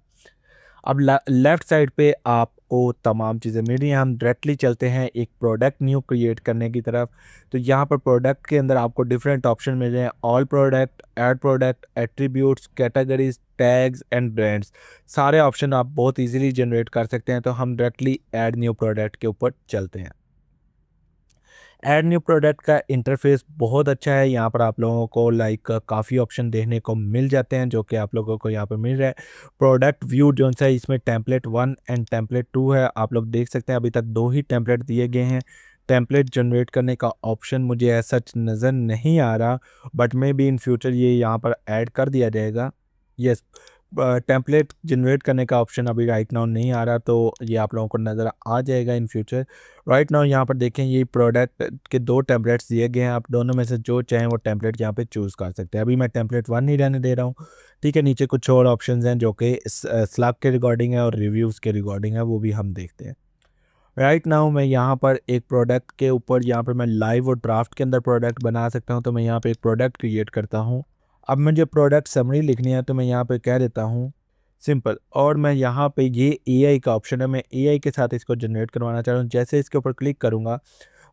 अब लेफ्ट साइड पे आपको तमाम चीज़ें मिल रही हैं। हम डायरेक्टली चलते हैं एक प्रोडक्ट न्यू क्रिएट करने की तरफ। तो यहाँ पर प्रोडक्ट के अंदर आपको डिफरेंट ऑप्शन मिल रहे हैं, all product, add product, attributes, categories, tags and brands. सारे ऑप्शन आप बहुत इजीली जनरेट कर सकते हैं। तो हम डायरेक्टली ऐड न्यू प्रोडक्ट के ऊपर चलते हैं। ऐड न्यू प्रोडक्ट का इंटरफेस बहुत अच्छा है। यहाँ पर आप लोगों को लाइक काफ़ी ऑप्शन देखने को मिल जाते हैं जो कि आप लोगों को यहाँ पर मिल रहा है। प्रोडक्ट व्यू जो सा है इसमें टेम्पलेट 1 एंड टेम्पलेट 2 है। आप लोग देख सकते हैं अभी तक 2 ही टेम्पलेट दिए गए हैं। टेम्पलेट जनरेट करने का ऑप्शन मुझे ऐसा नज़र नहीं आ रहा, but may be in future ये यहाँ पर ऐड कर दिया जाएगा। यस, टेम्पलेट जनरेट करने का ऑप्शन अभी राइट नाउ नहीं आ रहा, तो ये आप लोगों को नज़र आ जाएगा इन फ्यूचर। राइट नाउ यहाँ पर देखें ये प्रोडक्ट के 2 टेम्पलेट्स दिए गए हैं। आप दोनों में से जो चाहें वो टेम्पलेट यहाँ पे चूज़ कर सकते हैं। अभी मैं टेम्पलेट 1 ही रहने दे रहा हूँ, ठीक है। नीचे कुछ और ऑप्शंस हैं जो कि स्लैब के रिगार्डिंग है और रिव्यूज़ के रिगार्डिंग है, वो भी हम देखते हैं। राइट नाउ मैं यहाँ पर एक प्रोडक्ट के ऊपर यहाँ पर मैं लाइव और ड्राफ्ट के अंदर प्रोडक्ट बना सकता हूँ। तो मैं यहाँ पे एक प्रोडक्ट क्रिएट करता हूँ। अब मुझे प्रोडक्ट समरी लिखनी है तो मैं यहाँ पे कह देता हूँ सिंपल, और मैं यहाँ पे ये एआई का ऑप्शन है, मैं एआई के साथ इसको जनरेट करवाना चाह रहा हूँ। जैसे इसके ऊपर क्लिक करूँगा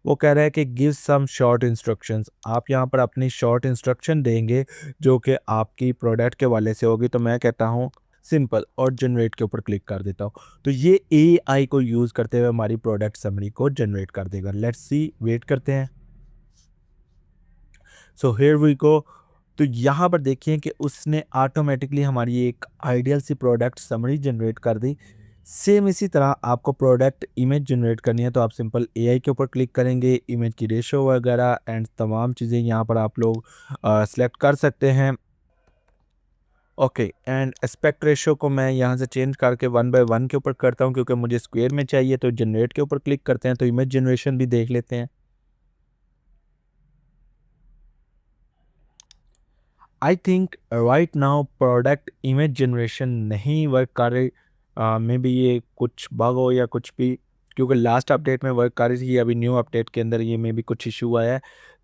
वो कह रहा है कि गिव सम शॉर्ट इंस्ट्रक्शंस। आप यहाँ पर अपनी शॉर्ट इंस्ट्रक्शन देंगे जो कि आपकी प्रोडक्ट के वाले से होगी। तो मैं कहता हूँ सिंपल और जनरेट के ऊपर क्लिक कर देता हूँ। तो ये एआई को यूज़ करते हुए हमारी प्रोडक्ट समरी को जनरेट कर देगा। लेट्स सी, वेट करते हैं। So here we go. तो यहाँ पर देखिए कि उसने ऑटोमेटिकली हमारी एक आइडियल सी प्रोडक्ट समरी जनरेट कर दी। सेम इसी तरह आपको प्रोडक्ट इमेज जनरेट करनी है तो आप सिंपल एआई के ऊपर क्लिक करेंगे, इमेज की रेशो वगैरह एंड तमाम चीज़ें यहाँ पर आप लोग सेलेक्ट कर सकते हैं। ओके, एंड एस्पेक्ट रेशो को मैं यहाँ से चेंज करके 1/1 के ऊपर करता हूँ क्योंकि मुझे स्क्वायर में चाहिए। तो जनरेट के ऊपर क्लिक करते हैं तो इमेज जनरेशन भी देख लेते हैं। I think right now product image generation नहीं वर्क कर रही। मे बी ये कुछ बग हो या कुछ भी, क्योंकि लास्ट अपडेट में वर्क कर रही थी, अभी न्यू अपडेट के अंदर ये मे बी कुछ इशू आया है।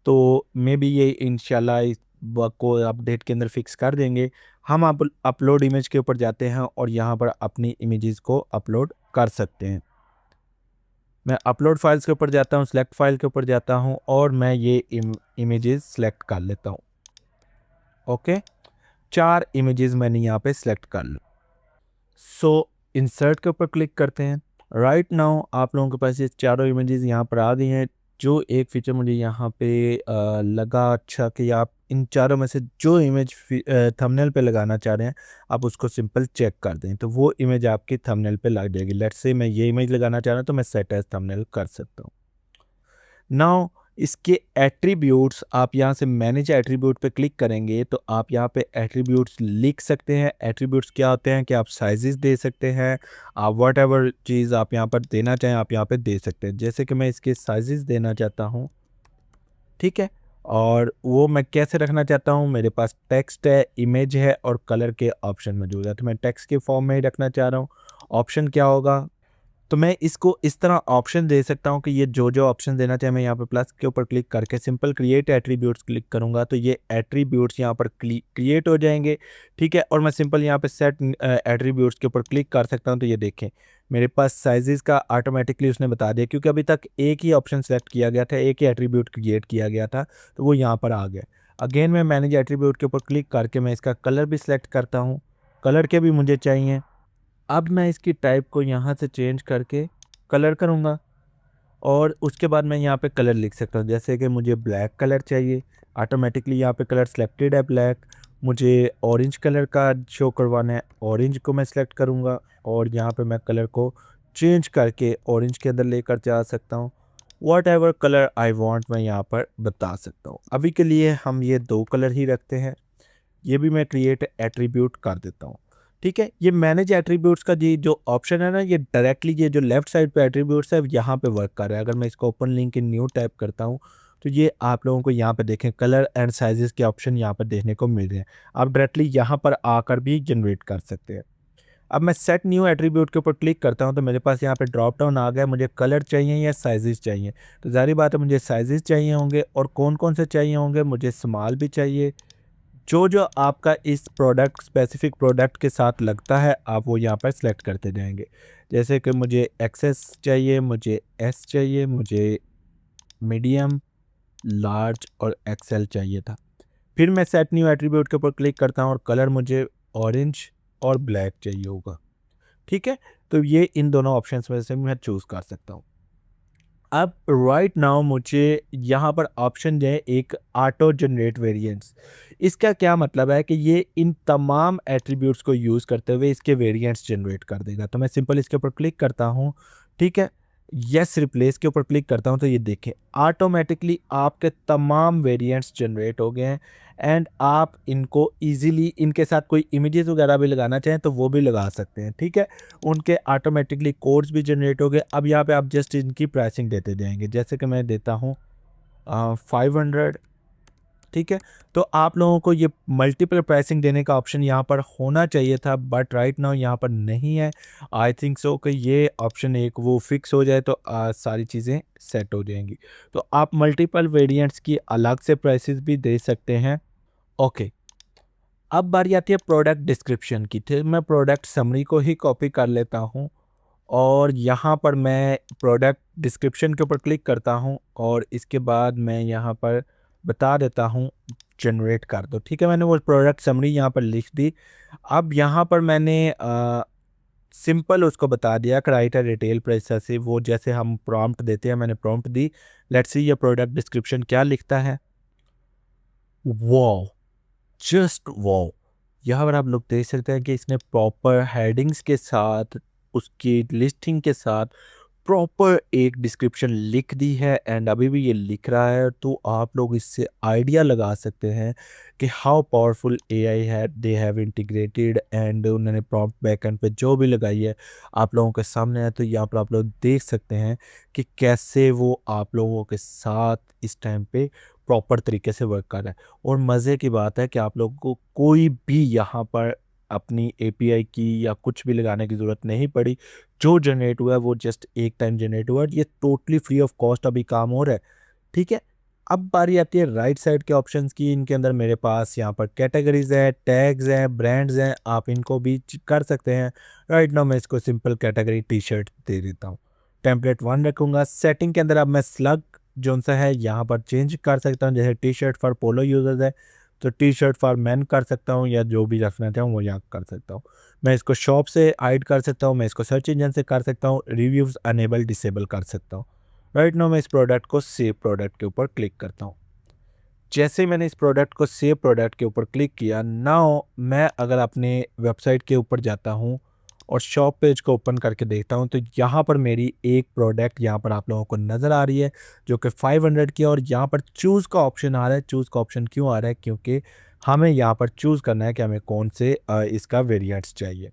तो मे बी ये इंशाल्लाह इस बग को अपडेट के अंदर फिक्स कर देंगे। हम अपलोड इमेज के ऊपर जाते हैं और यहाँ पर अपनी इमेजेस को अपलोड कर सकते हैं। मैं अपलोड फाइल्स के ऊपर जाता हूँ, सेलेक्ट फाइल के ऊपर जाता हूँ और मैं ये इमेजेस सेलेक्ट कर लेता हूँ। ओके, 4 इमेजेस मैंने यहाँ पे सेलेक्ट कर ली। सो इंसर्ट के ऊपर क्लिक करते हैं। राइट नाउ आप लोगों के पास ये चारों इमेजेस यहाँ पर आ गई हैं। जो एक फीचर मुझे यहाँ पे लगा अच्छा कि आप इन चारों में से जो इमेज थंबनेल पे लगाना चाह रहे हैं आप उसको सिंपल चेक कर दें तो वो इमेज आपकी थंबनेल पे लग जाएगी। लेट्स से मैं ये इमेज लगाना चाह रहा हूँ तो मैं सेट एज थंबनेल कर सकता हूँ। नाउ इसके एट्रीब्यूट्स आप यहाँ से मैनेज एट्रीब्यूट पे क्लिक करेंगे तो आप यहाँ पे एट्रीब्यूट्स लिख सकते हैं। एट्रीब्यूट्स क्या होते हैं कि आप साइजेस दे सकते हैं, आप वट एवर चीज़ आप यहाँ पर देना चाहें आप यहाँ पे दे सकते हैं। जैसे कि मैं इसके साइजेस देना चाहता हूँ, ठीक है, और वो मैं कैसे रखना चाहता हूँ, मेरे पास टेक्स्ट है, इमेज है और कलर के ऑप्शन मौजूद है तो मैं टेक्स्ट के फॉर्म में ही रखना चाह रहा हूँ। ऑप्शन क्या होगा, तो मैं इसको इस तरह ऑप्शन दे सकता हूँ कि ये जो जो ऑप्शन देना चाहे मैं यहाँ पे प्लस के ऊपर क्लिक करके सिंपल क्रिएट एट्रीब्यूट्स क्लिक करूँगा तो ये एट्रीब्यूट्स यहाँ पर क्रिएट हो जाएंगे। ठीक है, और मैं सिंपल यहाँ पे सेट एट्रीब्यूट्स के ऊपर क्लिक कर सकता हूँ तो ये देखें मेरे पास साइजेस का ऑटोमेटिकली उसने बता दिया क्योंकि अभी तक एक ही ऑप्शन सेलेक्ट किया गया था, एक ही एट्रीब्यूट क्रिएट किया गया था तो वो यहाँ पर आ गया। अगेन मैं मैनेज एट्रीब्यूट के ऊपर क्लिक करके मैं इसका कलर भी सिलेक्ट करता हूँ, कलर के भी मुझे चाहिए। अब मैं इसकी टाइप को यहाँ से चेंज करके कलर करूँगा और उसके बाद मैं यहाँ पे कलर लिख सकता हूँ। जैसे कि मुझे ब्लैक कलर चाहिए, ऑटोमेटिकली यहाँ पे कलर सिलेक्टेड है ब्लैक। मुझे ऑरेंज कलर का शो करवाना है, ऑरेंज को मैं सिलेक्ट करूँगा और यहाँ पे मैं कलर को चेंज करके ऑरेंज के अंदर लेकर जा सकता हूँ। What ever colour I want मैं यहाँ पर बता सकता हूँ। अभी के लिए हम ये 2 कलर ही रखते हैं। ये भी मैं क्रिएट एट्रीब्यूट कर देता हूँ। ठीक है, ये मैनेज एट्रीब्यूट्स का जी जो ऑप्शन है ना, ये डायरेक्टली ये जो लेफ्ट साइड पे एट्रीब्यूट्स है यहाँ पे वर्क कर रहा है। अगर मैं इसको open link in new type करता हूँ तो ये आप लोगों को यहाँ पे देखें कलर एंड साइजेस के ऑप्शन यहाँ पर देखने को मिल रहे हैं। आप डायरेक्टली यहाँ पर आकर भी जनरेट कर सकते हैं। अब मैं सेट न्यू एट्रीब्यूट के ऊपर क्लिक करता हूँ तो मेरे पास यहाँ पे ड्रॉप डाउन आ गया, मुझे कलर चाहिए या साइजेस चाहिए। तो ज़ाहिर बात है मुझे साइजेस चाहिए होंगे और कौन कौन से चाहिए होंगे, मुझे स्मॉल भी चाहिए। जो जो आपका इस प्रोडक्ट स्पेसिफिक प्रोडक्ट के साथ लगता है आप वो यहाँ पर सिलेक्ट करते जाएंगे। जैसे कि मुझे एक्सेस चाहिए, मुझे एस चाहिए, मुझे मीडियम, लार्ज और एक्सेल चाहिए था। फिर मैं सेट न्यू एट्रीब्यूट के ऊपर क्लिक करता हूँ और कलर मुझे ऑरेंज और ब्लैक चाहिए होगा। ठीक है, तो ये इन दोनों ऑप्शंस में से मैं चूज़ कर सकता हूँ। अब राइट नाउ मुझे यहाँ पर ऑप्शन जो है एक ऑटो जनरेट वेरिएंट्स। इसका क्या मतलब है कि ये इन तमाम एट्रीब्यूट्स को यूज़ करते हुए इसके वेरिएंट्स जनरेट कर देगा। तो मैं सिंपल इसके ऊपर क्लिक करता हूँ, ठीक है, यस रिप्लेस के ऊपर क्लिक करता हूँ तो ये देखें ऑटोमेटिकली आपके तमाम वेरिएंट्स जनरेट हो गए हैं एंड आप इनको इजीली इनके साथ कोई इमेजेस वगैरह भी लगाना चाहें तो वो भी लगा सकते हैं। ठीक है, उनके ऑटोमेटिकली कोड्स भी जनरेट हो गए। अब यहाँ पे आप जस्ट इनकी प्राइसिंग देते जाएंगे, जैसे कि मैं देता हूँ 500। ठीक है, तो आप लोगों को ये मल्टीपल प्राइसिंग देने का ऑप्शन यहाँ पर होना चाहिए था बट राइट नाउ यहाँ पर नहीं है। आई थिंक सो कि ये ऑप्शन एक वो फिक्स हो जाए तो सारी चीज़ें सेट हो जाएंगी। तो आप मल्टीपल वेरिएंट्स की अलग से प्राइसेस भी दे सकते हैं। ओके, अब बारी आती है प्रोडक्ट डिस्क्रिप्शन की। तो मैं प्रोडक्ट समरी को ही कॉपी कर लेता हूँ और यहाँ पर मैं प्रोडक्ट डिस्क्रिप्शन के ऊपर क्लिक करता हूँ और इसके बाद मैं यहाँ पर बता देता हूँ जनरेट कर दो। ठीक है, मैंने वो प्रोडक्ट समरी यहाँ पर लिख दी। अब यहाँ पर मैंने सिंपल उसको बता दिया कि राइट है रिटेल प्राइस से, वो जैसे हम प्रॉम्प्ट देते हैं मैंने प्रॉम्प्ट दी। लेट्स सी ये प्रोडक्ट डिस्क्रिप्शन क्या लिखता है। वाओ, जस्ट वाओ, यहाँ पर आप लोग देख सकते हैं कि इसने प्रॉपर हेडिंग्स के साथ उसकी लिस्टिंग के साथ प्रॉपर एक डिस्क्रिप्शन लिख दी है एंड अभी भी ये लिख रहा है। तो आप लोग इससे आइडिया लगा सकते हैं कि हाउ पावरफुल एआई है दे हैव इंटीग्रेटेड एंड उन्होंने प्रॉम्प्ट बैकएंड पे जो भी लगाई है आप लोगों के सामने है। तो यहाँ पर आप लोग देख सकते हैं कि कैसे वो आप लोगों के साथ इस टाइम पे प्रॉपर तरीके से वर्क कर रहा है। और मज़े की बात है कि आप लोगों को कोई भी यहाँ पर अपनी एपीआई की या कुछ भी लगाने की ज़रूरत नहीं पड़ी। जो जनरेट हुआ है वो जस्ट एक टाइम जनरेट हुआ है, ये टोटली फ्री ऑफ कॉस्ट अभी काम हो रहा है। ठीक है, अब बारी आती है राइट साइड के ऑप्शंस की। इनके अंदर मेरे पास यहाँ पर कैटेगरीज है, टैग्स हैं, ब्रांड्स हैं, आप इनको भी कर सकते हैं। राइट नाउ मैं इसको सिंपल कैटेगरी टी शर्ट दे देता हूँ, टेम्पलेट 1 रखूँगा। सेटिंग के अंदर अब मैं स्लग जोन सा है यहाँ पर चेंज कर सकता हूँ, जैसे T shirt for polo users है तो टी शर्ट फॉर मैन कर सकता हूँ, या जो भी रखना चाहूँ वो यहाँ कर सकता हूँ। मैं इसको शॉप से हाइड कर सकता हूँ, मैं इसको सर्च इंजन से कर सकता हूँ, रिव्यूज़ अनेबल डिसेबल कर सकता हूँ। राइट नाउ मैं इस प्रोडक्ट को सेव प्रोडक्ट के ऊपर क्लिक करता हूँ। जैसे ही मैंने इस प्रोडक्ट को सेव प्रोडक्ट के ऊपर क्लिक किया, नाउ मैं अगर अपने वेबसाइट के ऊपर जाता हूँ और शॉप पेज को ओपन करके देखता हूँ, तो यहाँ पर मेरी एक प्रोडक्ट यहाँ पर आप लोगों को नज़र आ रही है जो कि 500 की है, और यहाँ पर चूज़ का ऑप्शन आ रहा है। चूज़ का ऑप्शन क्यों आ रहा है? क्योंकि हमें यहाँ पर चूज़ करना है कि हमें कौन से इसका वेरिएंट्स चाहिए।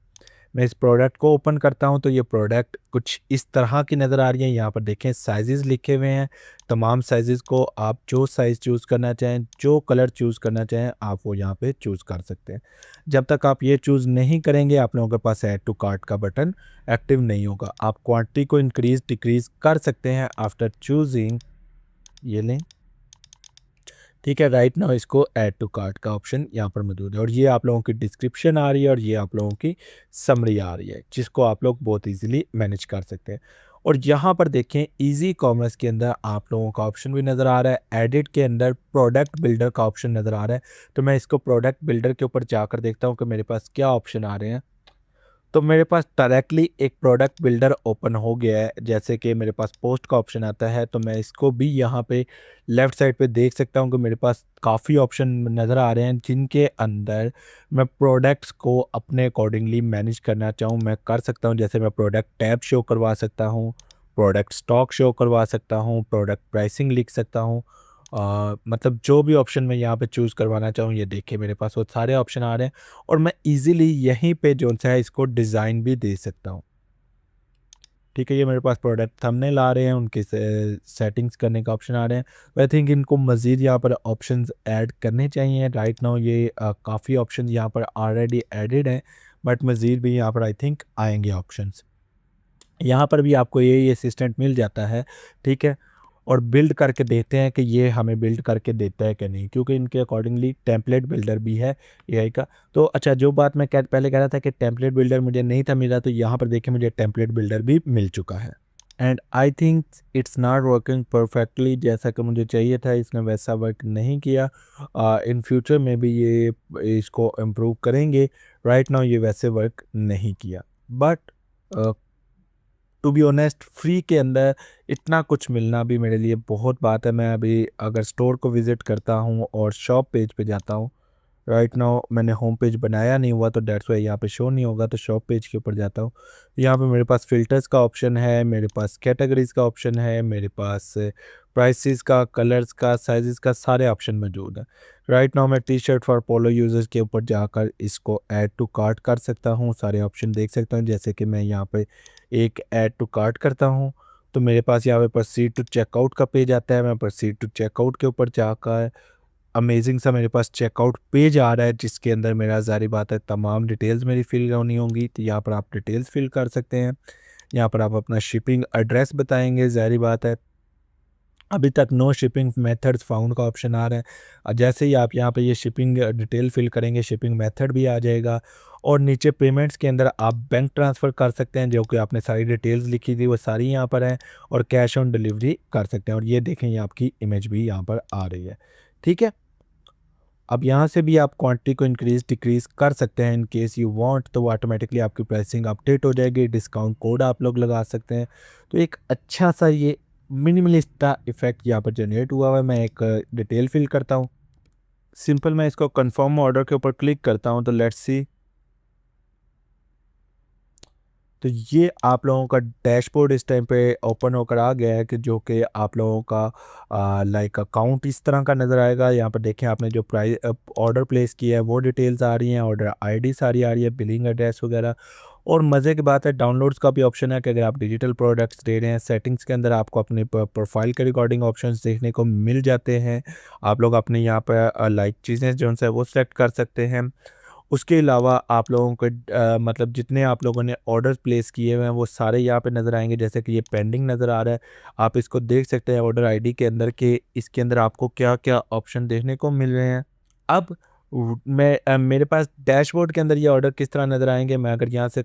मैं इस प्रोडक्ट को ओपन करता हूँ तो ये प्रोडक्ट कुछ इस तरह की नज़र आ रही है। यहाँ पर देखें साइज़ेस लिखे हुए हैं, तमाम साइज़ेस को आप जो साइज़ चूज़ करना चाहें, जो कलर चूज़ करना चाहें, आप वो यहाँ पे चूज़ कर सकते हैं। जब तक आप ये चूज़ नहीं करेंगे, आप लोगों के पास ऐड टू कार्ट का बटन एक्टिव नहीं होगा। आप क्वांटिटी को इंक्रीज़ डिक्रीज़ कर सकते हैं आफ्टर चूज़िंग, ये लें, ठीक है। राइट नाउ इसको ऐड टू कार्ट का ऑप्शन यहाँ पर मौजूद है, और ये आप लोगों की डिस्क्रिप्शन आ रही है और ये आप लोगों की समरी आ रही है, जिसको आप लोग बहुत इजीली मैनेज कर सकते हैं। और यहाँ पर देखें इजी कॉमर्स के अंदर आप लोगों का ऑप्शन भी नज़र आ रहा है। एडिट के अंदर प्रोडक्ट बिल्डर का ऑप्शन नज़र आ रहा है, तो मैं इसको प्रोडक्ट बिल्डर के ऊपर जाकर देखता हूँ कि मेरे पास क्या ऑप्शन आ रहे हैं। तो मेरे पास डायरेक्टली एक प्रोडक्ट बिल्डर ओपन हो गया है। जैसे कि मेरे पास पोस्ट का ऑप्शन आता है, तो मैं इसको भी यहाँ पे लेफ़्ट साइड पे देख सकता हूँ कि मेरे पास काफ़ी ऑप्शन नज़र आ रहे हैं, जिनके अंदर मैं प्रोडक्ट्स को अपने अकॉर्डिंगली मैनेज करना चाहूँ मैं कर सकता हूँ। जैसे मैं प्रोडक्ट टैब शो करवा सकता हूँ, प्रोडक्ट स्टॉक शो करवा सकता हूँ, प्रोडक्ट प्राइसिंग लिख सकता हूँ। मतलब जो भी ऑप्शन मैं यहाँ पे चूज़ करवाना चाहूँ, ये देखिए मेरे पास वो सारे ऑप्शन आ रहे हैं, और मैं इजीली यहीं पे जो सा है इसको डिज़ाइन भी दे सकता हूँ। ठीक है, ये मेरे पास प्रोडक्ट थंबनेल आ रहे हैं, उनके सेटिंग्स करने का ऑप्शन आ रहे हैं। आई थिंक इनको मज़ीद यहाँ पर ऑप्शंस ऐड करने चाहिए। राइट नाउ ये काफ़ी ऑप्शन यहाँ पर ऑलरेडी एडेड हैं, बट मज़ीद भी यहाँ पर आई थिंक आएंगे ऑप्शंस। यहाँ पर भी आपको ये असिस्टेंट मिल जाता है, ठीक है। और बिल्ड करके देखते हैं कि ये हमें बिल्ड करके देता है कि नहीं, क्योंकि इनके अकॉर्डिंगली टेम्पलेट बिल्डर भी है एआई का। तो अच्छा, जो बात मैं पहले कह रहा था कि टेम्पलेट बिल्डर मुझे नहीं था मिला, तो यहाँ पर देखिए मुझे टेम्पलेट बिल्डर भी मिल चुका है। And I think it's not working perfectly जैसा कि मुझे चाहिए था, इसने वैसा वर्क नहीं किया। इन फ्यूचर में भी ये इसको इम्प्रूव करेंगे। राइट नाउ ये वैसे वर्क नहीं किया, but to be honest free के अंदर इतना कुछ मिलना भी मेरे लिए बहुत बात है। मैं अभी अगर स्टोर को विज़िट करता हूँ और शॉप पेज पे जाता हूँ, राइट नाउ मैंने होम पेज बनाया नहीं हुआ तो डेट्स वाई यहाँ पे शो नहीं होगा, तो शॉप पेज के ऊपर जाता हूँ, यहाँ पे मेरे पास फ़िल्टर्स का ऑप्शन है, मेरे पास कैटेगरीज़ का ऑप्शन है, मेरे पास प्राइसेस का, कलर्स का, साइज़ेस का सारे ऑप्शन मौजूद हैं। राइट नाउ मैं T shirt for polo users के ऊपर जाकर इसको ऐड टू कार्ट कर सकता हूँ, सारे ऑप्शन देख सकता हूँ। जैसे कि मैं यहाँ पे एक ऐड टू कार्ट करता हूँ, तो मेरे पास यहाँ पे प्रोसीड टू चेकआउट का पेज आता है। मैं प्रोसीड टू चेकआउट के ऊपर जाकर अमेजिंग सा मेरे पास चेकआउट पेज आ रहा है, जिसके अंदर मेरा ज़ाहिर बात है तमाम डिटेल्स मेरी फ़िल होनी होंगी, तो यहाँ पर आप डिटेल्स फ़िल कर सकते हैं। यहाँ पर आप अपना शिपिंग एड्रेस बताएंगे, ज़ाहिर बात है अभी तक नो शिपिंग मेथड्स फाउंड का ऑप्शन आ रहा है। जैसे ही आप यहाँ पे ये शिपिंग डिटेल फिल करेंगे, शिपिंग मेथड भी आ जाएगा, और नीचे पेमेंट्स के अंदर आप बैंक ट्रांसफ़र कर सकते हैं, जो कि आपने सारी डिटेल्स लिखी थी वो सारी यहाँ पर हैं, और कैश ऑन डिलीवरी कर सकते हैं। और ये देखें, ये आपकी इमेज भी यहाँ पर आ रही है, ठीक है। अब यहाँ से भी आप क्वांटिटी को इंक्रीज़ डिक्रीज़ कर सकते हैं इन केस यू वांट, तो वो ऑटोमेटिकली आपकी प्राइसिंग अपडेट हो जाएगी, डिस्काउंट कोड आप लोग लगा सकते हैं। तो एक अच्छा सा ये मिनिमलिस्ट इफ़ेक्ट यहाँ पर जनरेट हुआ है। मैं एक डिटेल फिल करता हूँ, सिंपल मैं इसको कन्फर्म ऑर्डर के ऊपर क्लिक करता हूँ, तो लेट्स सी, तो ये आप लोगों का डैशबोर्ड इस टाइम पे ओपन होकर आ गया है, कि जो कि आप लोगों का लाइक अकाउंट इस तरह का नज़र आएगा। यहाँ पर देखें आपने जो प्राइस ऑर्डर प्लेस किया है वो डिटेल्स आ रही हैं, ऑर्डर आईडी सारी आ रही है, बिलिंग एड्रेस वगैरह। और मज़े की बात है, डाउनलोड्स का भी ऑप्शन है कि अगर आप डिजिटल प्रोडक्ट्स दे रहे हैं, सेटिंग्स के अंदर आपको अपने प्रोफाइल के रिकॉर्डिंग ऑप्शंस देखने को मिल जाते हैं। आप लोग अपने यहाँ पर लाइक चीज़ें जो है वो सेलेक्ट कर सकते हैं। उसके अलावा आप लोगों को मतलब जितने आप लोगों ने ऑर्डर प्लेस किए हुए हैं वो सारे यहाँ पे नज़र आएंगे। जैसे कि ये पेंडिंग नज़र आ रहा है, आप इसको देख सकते हैं ऑर्डर आईडी के अंदर कि इसके अंदर आपको क्या क्या ऑप्शन देखने को मिल रहे हैं। अब मेरे पास डैशबोर्ड के अंदर ये ऑर्डर किस तरह नज़र आएंगे। मैं अगर यहाँ से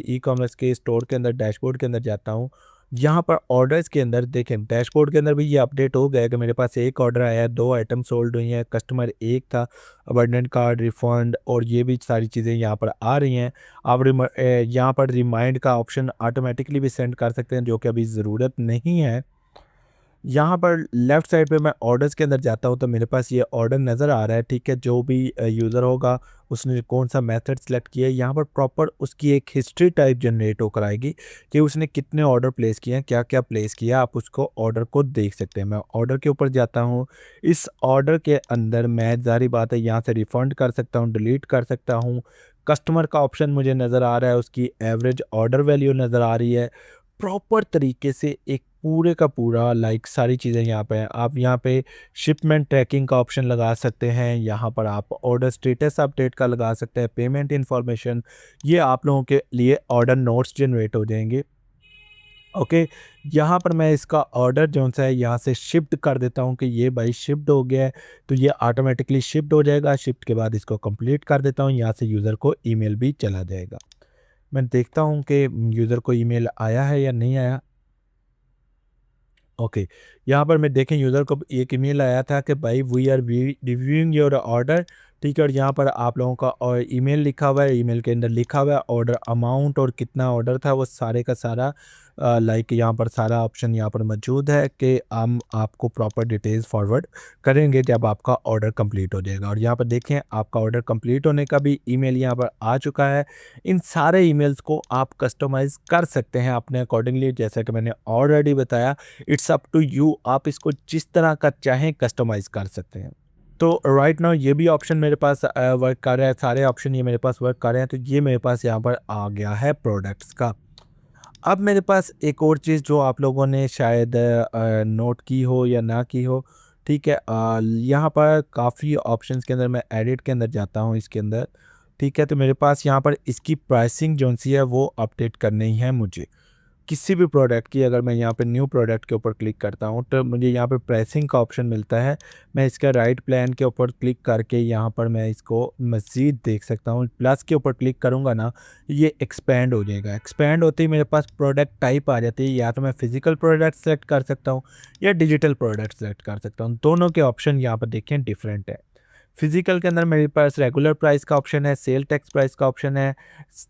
ई कॉमर्स के स्टोर के अंदर डैशबोर्ड के अंदर जाता हूँ, यहाँ पर ऑर्डर्स के अंदर देखें, डैशबोर्ड के अंदर भी ये अपडेट हो गया है कि मेरे पास एक ऑर्डर आया है, 2 आइटम सोल्ड हुई हैं, कस्टमर एक था, अबंडेंट कार्ड, रिफंड और ये भी सारी चीज़ें यहाँ पर आ रही हैं। आप यहाँ पर रिमाइंड का ऑप्शन ऑटोमेटिकली भी सेंड कर सकते हैं, जो कि अभी ज़रूरत नहीं है। यहाँ पर लेफ़्ट साइड पे मैं ऑर्डर्स के अंदर जाता हूँ तो मेरे पास ये ऑर्डर नज़र आ रहा है, ठीक है। जो भी यूज़र होगा उसने कौन-सा मेथड सेलेक्ट किया है, यहाँ पर प्रॉपर उसकी एक हिस्ट्री टाइप जनरेट होकर आएगी कि उसने कितने ऑर्डर प्लेस किए हैं, क्या-क्या प्लेस किया, आप उसको ऑर्डर को देख सकते हैं। मैं ऑर्डर के ऊपर जाता हूँ, इस ऑर्डर के अंदर मैं ज़ाहिर बात है यहाँ से रिफ़ंड कर सकता हूँ, डिलीट कर सकता हूँ। कस्टमर का ऑप्शन मुझे नज़र आ रहा है, उसकी एवरेज ऑर्डर वैल्यू नज़र आ रही है। प्रॉपर तरीके से एक पूरे का पूरा सारी चीज़ें यहाँ पे हैं। आप यहाँ पे शिपमेंट ट्रैकिंग का ऑप्शन लगा सकते हैं, यहाँ पर आप ऑर्डर स्टेटस अपडेट का लगा सकते हैं, पेमेंट इन्फॉर्मेशन, ये आप लोगों के लिए ऑर्डर नोट्स जनरेट हो जाएंगे। ओके, यहाँ पर मैं इसका ऑर्डर जो सा है यहाँ से शिफ्ट कर देता हूँ कि ये भाई शिफ्ट हो गया है, तो ये ऑटोमेटिकली शिफ्ट हो जाएगा। शिफ्ट के बाद इसको कंप्लीट कर देता हूँ, यहाँ से यूज़र को ईमेल भी चला जाएगा। मैं देखता हूँ कि यूज़र को ईमेल आया है या नहीं आया। ओके, यहाँ पर मैं देखें यूज़र को एक ईमेल आया था कि भाई we are reviewing your order, ठीक है। और यहाँ पर आप लोगों का और ईमेल लिखा हुआ है, ईमेल के अंदर लिखा हुआ है ऑर्डर अमाउंट और कितना ऑर्डर था, वो सारे का सारा यहाँ पर सारा ऑप्शन यहाँ पर मौजूद है कि हम आपको प्रॉपर डिटेल्स फॉरवर्ड करेंगे जब आपका ऑर्डर कंप्लीट हो जाएगा। और यहाँ पर देखें आपका ऑर्डर कंप्लीट होने का भी ईमेल यहाँ पर आ चुका है। इन सारे ईमेल्स को आप कस्टमाइज़ कर सकते हैं अपने अकॉर्डिंगली, जैसा कि मैंने ऑलरेडी बताया। इट्स अप टू यू, आप इसको जिस तरह का चाहें कस्टमाइज़ कर सकते हैं। तो राइट नाउ ये भी ऑप्शन मेरे पास वर्क कर रहा है, सारे ऑप्शन ये मेरे पास वर्क कर रहे हैं। तो ये मेरे पास यहाँ पर आ गया है प्रोडक्ट्स का। अब मेरे पास एक और चीज़ जो आप लोगों ने शायद नोट की हो या ना की हो, ठीक है। यहाँ पर काफ़ी ऑप्शंस के अंदर मैं एडिट के अंदर जाता हूँ इसके अंदर, ठीक है। तो मेरे पास यहाँ पर इसकी प्राइसिंग जो सी है वो अपडेट करनी है मुझे। किसी भी प्रोडक्ट की अगर मैं यहाँ पे न्यू प्रोडक्ट के ऊपर क्लिक करता हूँ तो मुझे यहाँ पे प्राइसिंग का ऑप्शन मिलता है। मैं इसका राइट प्लान के ऊपर क्लिक करके यहाँ पर मैं इसको मज़ीद देख सकता हूँ। प्लस के ऊपर क्लिक करूँगा ना, ये एक्सपेंड हो जाएगा। एक्सपेंड होते ही मेरे पास प्रोडक्ट टाइप आ जाती है, या तो मैं फिजिकल प्रोडक्ट सेलेक्ट कर सकता हूँ या डिजिटल प्रोडक्ट सेलेक्ट कर सकता हूँ। दोनों के ऑप्शन यहाँ पर देखें डिफरेंट है। फिजिकल के अंदर मेरे पास रेगुलर प्राइस का ऑप्शन है, सेल टैक्स प्राइस का ऑप्शन है,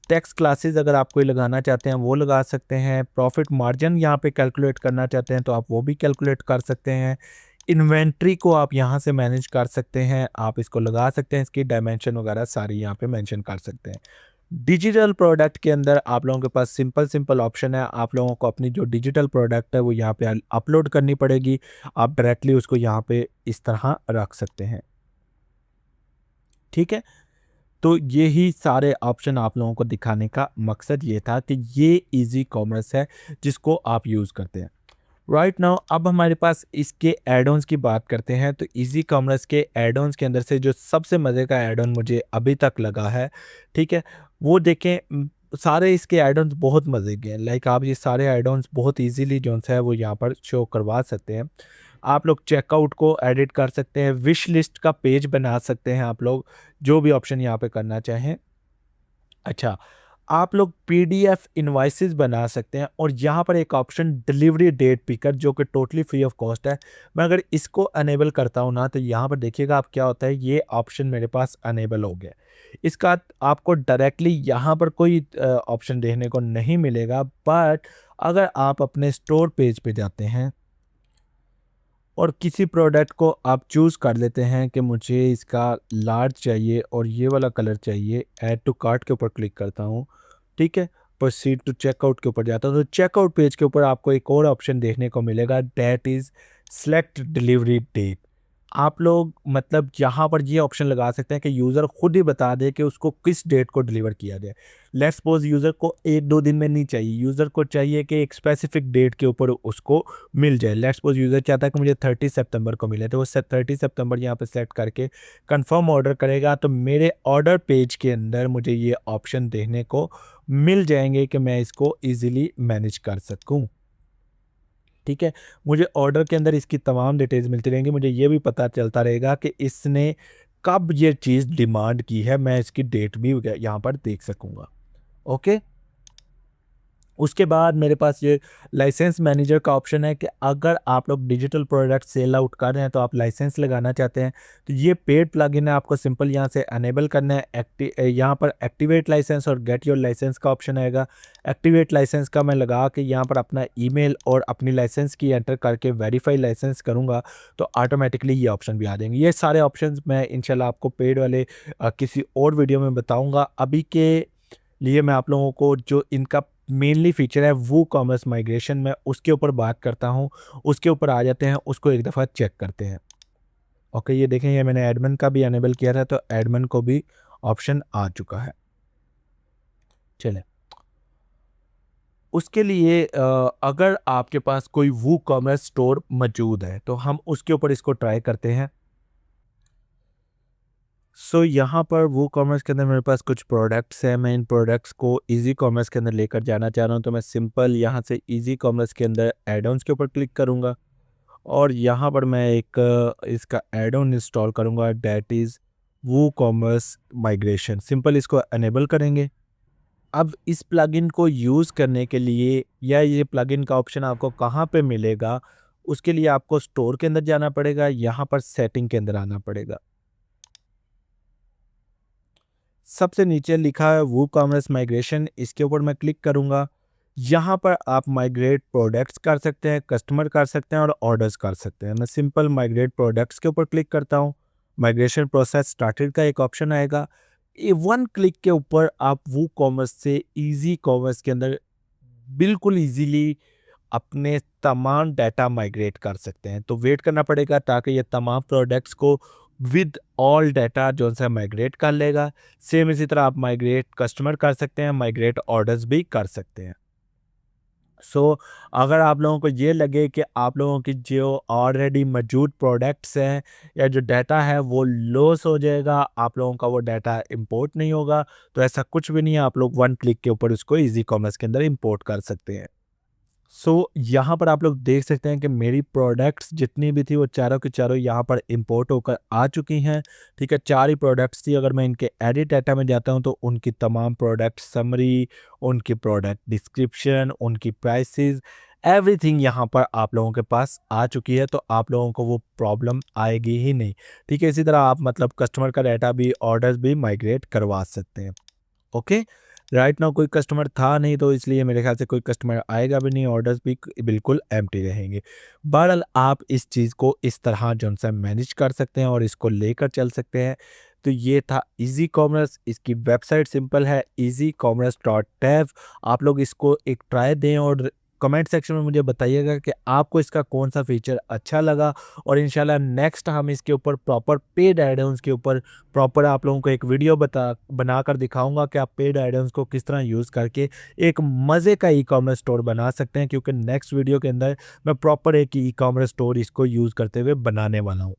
टैक्स क्लासेस अगर आप कोई लगाना चाहते हैं वो लगा सकते हैं, प्रॉफिट मार्जिन यहाँ पे कैलकुलेट करना चाहते हैं तो आप वो भी कैलकुलेट कर सकते हैं। इन्वेंट्री को आप यहाँ से मैनेज कर सकते हैं, आप इसको लगा सकते हैं, इसकी डायमेंशन वगैरह सारी यहाँ पे मेंशन कर सकते हैं। डिजिटल प्रोडक्ट के अंदर आप लोगों के पास सिंपल सिंपल ऑप्शन है। आप लोगों को अपनी जो डिजिटल प्रोडक्ट है वो यहाँ पे अपलोड करनी पड़ेगी। आप डायरेक्टली उसको यहाँ पे इस तरह रख सकते हैं, ठीक है। तो ये ही सारे ऑप्शन आप लोगों को दिखाने का मकसद ये था कि ये इजी कॉमर्स है जिसको आप यूज़ करते हैं। राइट नाउ अब हमारे पास इसके एड-ऑन्स की बात करते हैं। तो इजी कॉमर्स के एड-ऑन्स के अंदर से जो सबसे मज़े का एड-ऑन मुझे अभी तक लगा है, ठीक है, वो देखें। सारे इसके एड-ऑन्स बहुत मज़े के हैं। आप ये सारे एड-ऑन्स बहुत ईज़िली जो है वो यहाँ पर शो करवा सकते हैं। आप लोग चेकआउट को एडिट कर सकते हैं, विश लिस्ट का पेज बना सकते हैं आप लोग, जो भी ऑप्शन यहाँ पे करना चाहें। अच्छा, आप लोग पीडीएफ इनवॉइसेस बना सकते हैं और यहाँ पर एक ऑप्शन डिलीवरी डेट पिकर जो कि टोटली फ्री ऑफ कॉस्ट है। मैं अगर इसको अनेबल करता हूँ ना तो यहाँ पर देखिएगा आप क्या होता है, ये ऑप्शन मेरे पास अनेबल हो गया। इसका आपको डायरेक्टली यहाँ पर कोई ऑप्शन देखने को नहीं मिलेगा, बट अगर आप अपने स्टोर पेज पे जाते हैं और किसी प्रोडक्ट को आप चूज़ कर लेते हैं कि मुझे इसका लार्ज चाहिए और ये वाला कलर चाहिए, ऐड टू कार्ट के ऊपर क्लिक करता हूँ, ठीक है। प्रोसीड टू चेकआउट के ऊपर जाता हूँ तो चेकआउट पेज के ऊपर आपको एक और ऑप्शन देखने को मिलेगा, that is select delivery date. आप लोग मतलब यहाँ पर ये ऑप्शन लगा सकते हैं कि यूज़र खुद ही बता दे कि उसको किस डेट को डिलीवर किया जाए। लेट्स सपोज़ यूज़र को 1-2 दिन में नहीं चाहिए, यूज़र को चाहिए कि एक स्पेसिफिक डेट के ऊपर उसको मिल जाए। लेट्स सपोज़ यूज़र चाहता है कि मुझे 30 सितंबर को मिले, तो वो 30 सितंबर यहाँ पे सेलेक्ट करके कन्फर्म ऑर्डर करेगा, तो मेरे ऑर्डर पेज के अंदर मुझे ये ऑप्शन देखने को मिल जाएँगे कि मैं इसको ईज़िली मैनेज कर सकूँ। ठीक है? मुझे ऑर्डर के अंदर इसकी तमाम डिटेल्स मिलती रहेंगी, मुझे ये भी पता चलता रहेगा कि इसने कब ये चीज़ डिमांड की है, मैं इसकी डेट भी यहाँ पर देख सकूँगा। ओके? उसके बाद मेरे पास ये लाइसेंस मैनेजर का ऑप्शन है कि अगर आप लोग डिजिटल प्रोडक्ट सेल आउट कर रहे हैं तो आप लाइसेंस लगाना चाहते हैं, तो ये पेड प्लगइन है, आपको सिंपल यहाँ से अनेबल करना है। यहाँ पर एक्टिवेट लाइसेंस और गेट योर लाइसेंस का ऑप्शन आएगा। एक्टिवेट लाइसेंस का मैं लगा के यहाँ पर अपना ईमेल और अपनी लाइसेंस की एंटर करके वेरीफाई लाइसेंस करूँगा, तो ऑटोमेटिकली ये ऑप्शन भी आ जाएंगे। ये सारे ऑप्शन मैं इंशाल्लाह आपको पेड वाले किसी और वीडियो में बताऊँगा। अभी के लिए मैं आप लोगों को जो इनका मेनली फीचर है वो कॉमर्स माइग्रेशन में उसके ऊपर बात करता हूँ। उसके ऊपर आ जाते हैं, उसको एक दफ़ा चेक करते हैं। ओके, ये देखें, ये मैंने एडमिन का भी अनेबल किया था, तो एडमिन को भी ऑप्शन आ चुका है। चलें, उसके लिए अगर आपके पास कोई वो कॉमर्स स्टोर मौजूद है तो हम उसके ऊपर इसको ट्राई करते हैं। यहाँ पर वूकॉमर्स के अंदर मेरे पास कुछ प्रोडक्ट्स हैं, मैं इन प्रोडक्ट्स को ईज़ी कॉमर्स के अंदर लेकर जाना चाह रहा हूँ, तो मैं सिंपल यहाँ से ईज़ी कॉमर्स के अंदर ऐड ऑन्स के ऊपर क्लिक करूँगा और यहाँ पर मैं एक इसका ऐड ऑन इंस्टॉल करूँगा, that is WooCommerce migration. Simple इसको इनेबल करेंगे। अब इस प्लगइन को यूज़ करने के लिए या ये प्लगइन का ऑप्शन आपको कहाँ पे मिलेगा, उसके लिए आपको स्टोर के अंदर जाना पड़ेगा, यहाँ पर सेटिंग के अंदर आना पड़ेगा। सबसे नीचे लिखा है वूकॉमर्स माइग्रेशन, इसके ऊपर मैं क्लिक करूंगा। यहाँ पर आप माइग्रेट प्रोडक्ट्स कर सकते हैं, कस्टमर कर सकते हैं और ऑर्डर्स कर सकते हैं। मैं सिंपल माइग्रेट प्रोडक्ट्स के ऊपर क्लिक करता हूँ। माइग्रेशन प्रोसेस स्टार्टेड का एक ऑप्शन आएगा। ये वन क्लिक के ऊपर आप वूकॉमर्स से इजी कॉमर्स के अंदर बिल्कुल इजीली अपने तमाम डाटा माइग्रेट कर सकते हैं। तो वेट करना पड़ेगा ताकि ये तमाम प्रोडक्ट्स को विद ऑल डाटा जो सा माइग्रेट कर लेगा। सेम इसी तरह आप माइग्रेट कस्टमर कर सकते हैं, माइग्रेट ऑर्डर्स भी कर सकते हैं। अगर आप लोगों को ये लगे कि आप लोगों की जो ऑलरेडी मौजूद प्रोडक्ट्स हैं या जो डाटा है वो लॉस हो जाएगा, आप लोगों का वो डाटा इंपोर्ट नहीं होगा, तो ऐसा कुछ भी नहीं है। आप लोग वन क्लिक के ऊपर उसको इजी कॉमर्स के अंदर इंपोर्ट कर सकते हैं। यहाँ पर आप लोग देख सकते हैं कि मेरी प्रोडक्ट्स जितनी भी थी वो चारों की चारों यहाँ पर इंपोर्ट होकर आ चुकी हैं। ठीक है, 4 ही प्रोडक्ट्स थी। अगर मैं इनके एडिट डाटा में जाता हूँ तो उनकी तमाम प्रोडक्ट समरी, उनकी प्रोडक्ट डिस्क्रिप्शन, उनकी प्राइसेस, एवरीथिंग यहाँ पर आप लोगों के पास आ चुकी है, तो आप लोगों को वो प्रॉब्लम आएगी ही नहीं। ठीक है, इसी तरह आप मतलब कस्टमर का डाटा भी, ऑर्डर्स भी माइग्रेट करवा सकते हैं। ओके, राइट नाउ कोई कस्टमर था नहीं, तो इसलिए मेरे ख्याल से कोई कस्टमर आएगा भी नहीं, ऑर्डर्स भी बिल्कुल एम्प्टी रहेंगे। बहरहाल आप इस चीज़ को इस तरह जो है मैनेज कर सकते हैं और इसको लेकर चल सकते हैं। तो ये था इजी कॉमर्स। इसकी वेबसाइट सिंपल है easycommerce.dev। आप लोग इसको एक ट्राई दें और कमेंट सेक्शन में मुझे बताइएगा कि आपको इसका कौन सा फीचर अच्छा लगा, और इंशाल्लाह नेक्स्ट हम इसके ऊपर प्रॉपर पेड एड ऑन्स के ऊपर प्रॉपर आप लोगों को एक वीडियो बनाकर दिखाऊंगा कि आप पेड आइटम्स को किस तरह यूज़ करके एक मज़े का ई कॉमर्स स्टोर बना सकते हैं, क्योंकि नेक्स्ट वीडियो के अंदर मैं प्रॉपर एक ई कॉमर्स स्टोर इसको यूज़ करते हुए बनाने वाला हूँ।